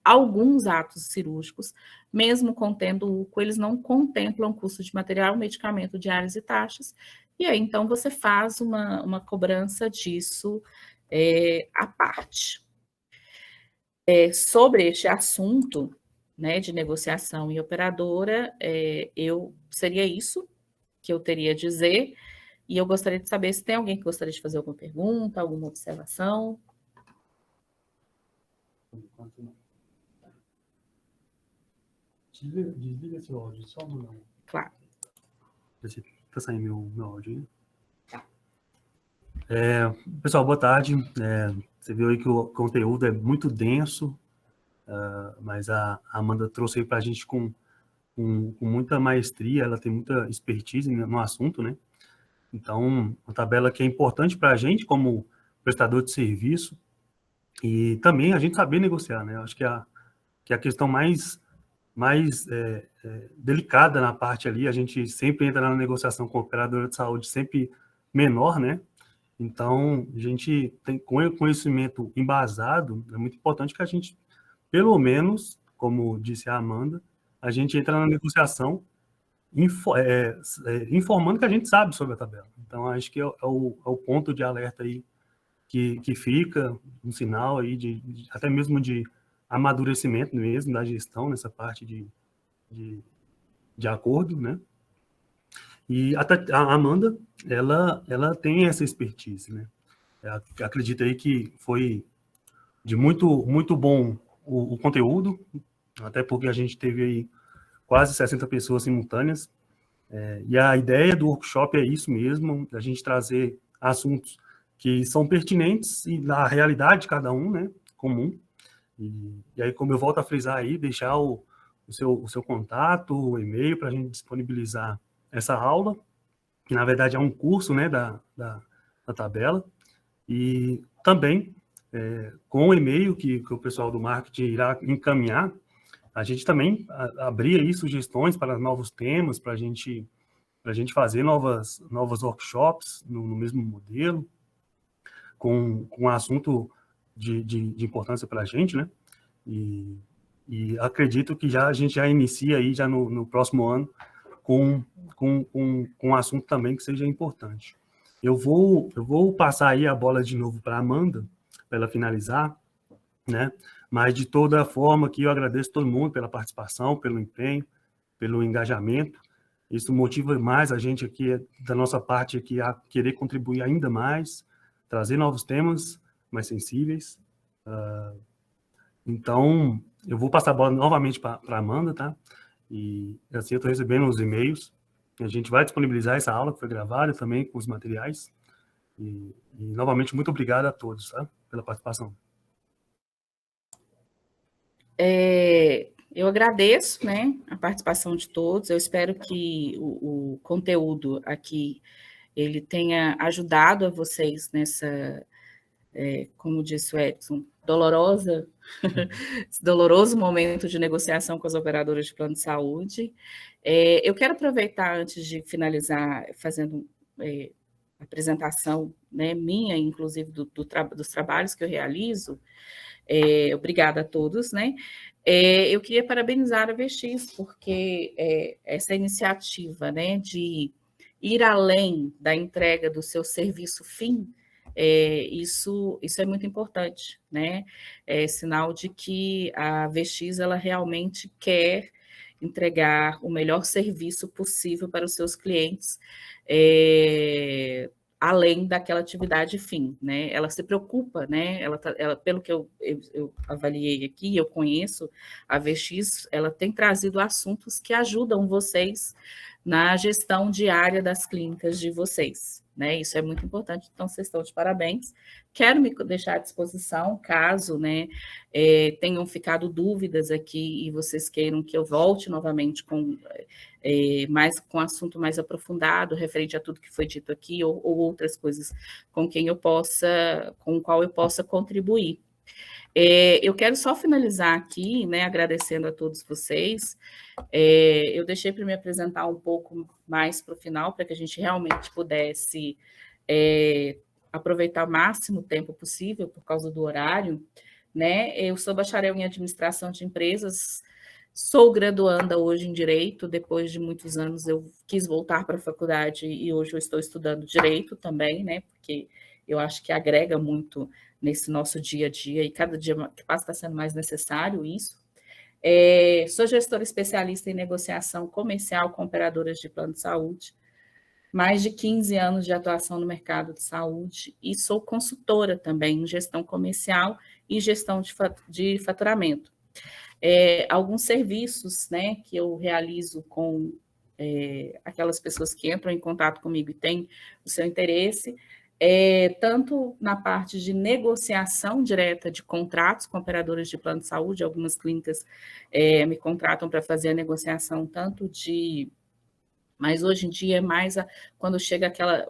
alguns atos cirúrgicos, mesmo contendo lucro, eles não contemplam custo de material, medicamento, diárias e taxas, e aí então você faz uma cobrança disso à parte. Sobre este assunto, né, de negociação e operadora, seria isso que eu teria a dizer, e eu gostaria de saber se tem alguém que gostaria de fazer alguma pergunta, alguma observação. Desliga esse áudio, só um não. Claro. Tá saindo meu áudio aí? Tá. Pessoal, boa tarde. Você viu aí que o conteúdo é muito denso, mas a Amanda trouxe aí para a gente com muita maestria, ela tem muita expertise no assunto, né? Então, uma tabela que é importante para a gente como prestador de serviço e também a gente saber negociar, né? Eu acho que a questão mais delicada na parte ali, a gente sempre entra na negociação com a operadora de saúde sempre menor, né? Então, a gente tem conhecimento embasado, é muito importante que a gente, pelo menos, como disse a Amanda, a gente entra na negociação informando que a gente sabe sobre a tabela. Então, acho que é o ponto de alerta aí que fica, um sinal aí até mesmo de amadurecimento mesmo da gestão nessa parte de acordo, né? E a Amanda, ela tem essa expertise, né? Acredito aí que foi de muito, muito bom o conteúdo, até porque a gente teve aí quase 60 pessoas simultâneas, e a ideia do workshop é isso mesmo, a gente trazer assuntos que são pertinentes e na realidade de cada um, né, comum. E aí, como eu volto a frisar aí, deixar o seu contato, o e-mail para a gente disponibilizar essa aula, que na verdade é um curso, né, da tabela, e também com o e-mail que o pessoal do marketing irá encaminhar, a gente também abrir aí sugestões para novos temas, para a gente fazer novas workshops no mesmo modelo, com um assunto de importância para a gente, né? E acredito que a gente já inicia aí, já no próximo ano, com um assunto também que seja importante. Eu vou passar aí a bola de novo para a Amanda, para ela finalizar, né? Mas, de toda forma, que eu agradeço todo mundo pela participação, pelo empenho, pelo engajamento. Isso motiva mais a gente aqui, da nossa parte aqui, a querer contribuir ainda mais, trazer novos temas mais sensíveis. Então, eu vou passar a bola novamente para a Amanda, tá? E assim eu estou recebendo os e-mails. A gente vai disponibilizar essa aula que foi gravada também com os materiais. E novamente, muito obrigado a todos, tá? Pela participação. Eu agradeço, né, a participação de todos. Eu espero que o conteúdo aqui ele tenha ajudado a vocês nessa, como disse o Edson, esse doloroso momento de negociação com as operadoras de plano de saúde. Eu quero aproveitar, antes de finalizar, fazendo a apresentação, né, minha, inclusive, dos trabalhos que eu realizo. Obrigada a todos, né? Eu queria parabenizar a Vestis, porque essa iniciativa, né, de ir além da entrega do seu serviço fim, isso é muito importante, né? É sinal de que a VX ela realmente quer entregar o melhor serviço possível para os seus clientes, além daquela atividade fim, né? Ela se preocupa, né? Ela pelo que eu avaliei aqui, eu conheço a VX, ela tem trazido assuntos que ajudam vocês na gestão diária das clínicas de vocês, né? Isso é muito importante, então vocês estão de parabéns. Quero me deixar à disposição, caso, né, tenham ficado dúvidas aqui e vocês queiram que eu volte novamente com com assunto mais aprofundado, referente a tudo que foi dito aqui, ou outras coisas com o qual eu possa contribuir. Eu quero só finalizar aqui, né, agradecendo a todos vocês. Eu deixei para me apresentar um pouco mais para o final, para que a gente realmente pudesse aproveitar o máximo tempo possível, por causa do horário, né? Eu sou bacharel em administração de empresas, sou graduanda hoje em Direito, depois de muitos anos eu quis voltar para a faculdade e hoje eu estou estudando Direito também, né? Porque eu acho que agrega muito nesse nosso dia a dia e cada dia que passa está sendo mais necessário isso. Sou gestora especialista em negociação comercial com operadoras de plano de saúde, mais de 15 anos de atuação no mercado de saúde e sou consultora também em gestão comercial e gestão de faturamento. Alguns serviços, né, que eu realizo com aquelas pessoas que entram em contato comigo e têm o seu interesse, tanto na parte de negociação direta de contratos com operadoras de plano de saúde, algumas clínicas me contratam para fazer a negociação tanto de... Mas hoje em dia é mais quando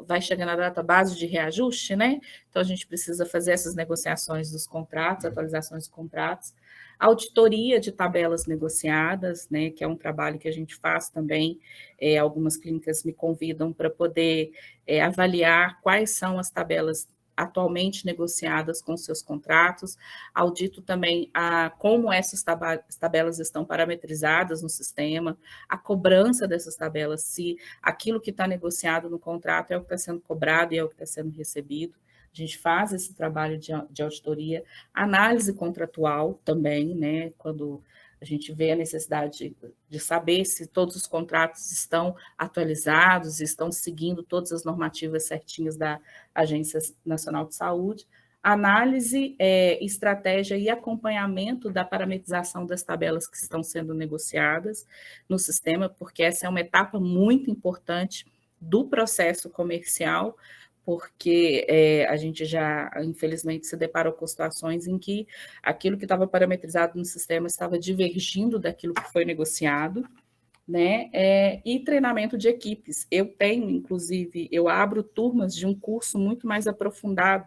vai chegando a data base de reajuste, né? Então a gente precisa fazer essas negociações dos contratos, atualizações dos contratos, auditoria de tabelas negociadas, né? Que é um trabalho que a gente faz também. Algumas clínicas me convidam para poder avaliar quais são as tabelas atualmente negociadas com seus contratos, audito também como essas tabelas estão parametrizadas no sistema, a cobrança dessas tabelas, se aquilo que está negociado no contrato é o que está sendo cobrado e é o que está sendo recebido. A gente faz esse trabalho de auditoria, análise contratual também, né, quando a gente vê a necessidade de saber se todos os contratos estão atualizados, estão seguindo todas as normativas certinhas da Agência Nacional de Saúde. Análise, estratégia e acompanhamento da parametrização das tabelas que estão sendo negociadas no sistema, porque essa é uma etapa muito importante do processo comercial, porque a gente já, infelizmente, se deparou com situações em que aquilo que estava parametrizado no sistema estava divergindo daquilo que foi negociado, né? E treinamento de equipes. Eu tenho, inclusive, eu abro turmas de um curso muito mais aprofundado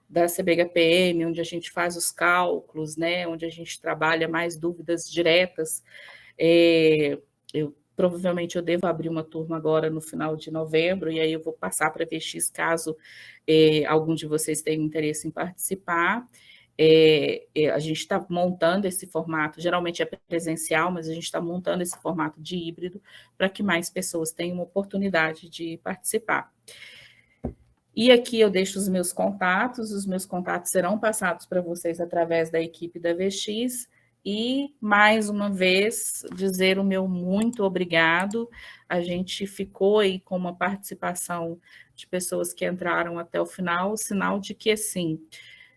da CBHPM, onde a gente faz os cálculos, né? Onde a gente trabalha mais dúvidas diretas. Provavelmente eu devo abrir uma turma agora no final de novembro, e aí eu vou passar para a VX caso algum de vocês tenha interesse em participar. A gente está montando esse formato, geralmente é presencial, mas a gente está montando esse formato de híbrido para que mais pessoas tenham oportunidade de participar. E aqui eu deixo os meus contatos serão passados para vocês através da equipe da VX. E, mais uma vez, dizer o meu muito obrigado. A gente ficou aí com uma participação de pessoas que entraram até o final, sinal de que, assim,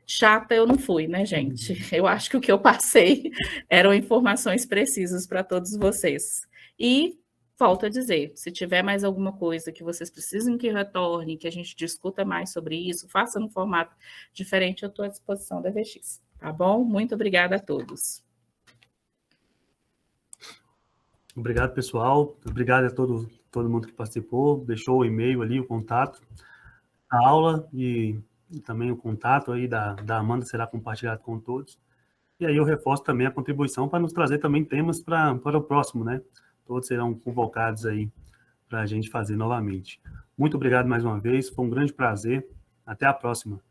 chata eu não fui, né, gente? Eu acho que o que eu passei eram informações precisas para todos vocês. E, volto a dizer, se tiver mais alguma coisa que vocês precisem que retorne, que a gente discuta mais sobre isso, faça num formato diferente, eu estou à disposição da VX, tá bom? Muito obrigada a todos. Obrigado, pessoal. Obrigado a todo mundo que participou, deixou o e-mail ali, o contato. A aula e também o contato aí da Amanda será compartilhado com todos. E aí eu reforço também a contribuição para nos trazer também temas para o próximo, né? Todos serão convocados aí para a gente fazer novamente. Muito obrigado mais uma vez, foi um grande prazer. Até a próxima.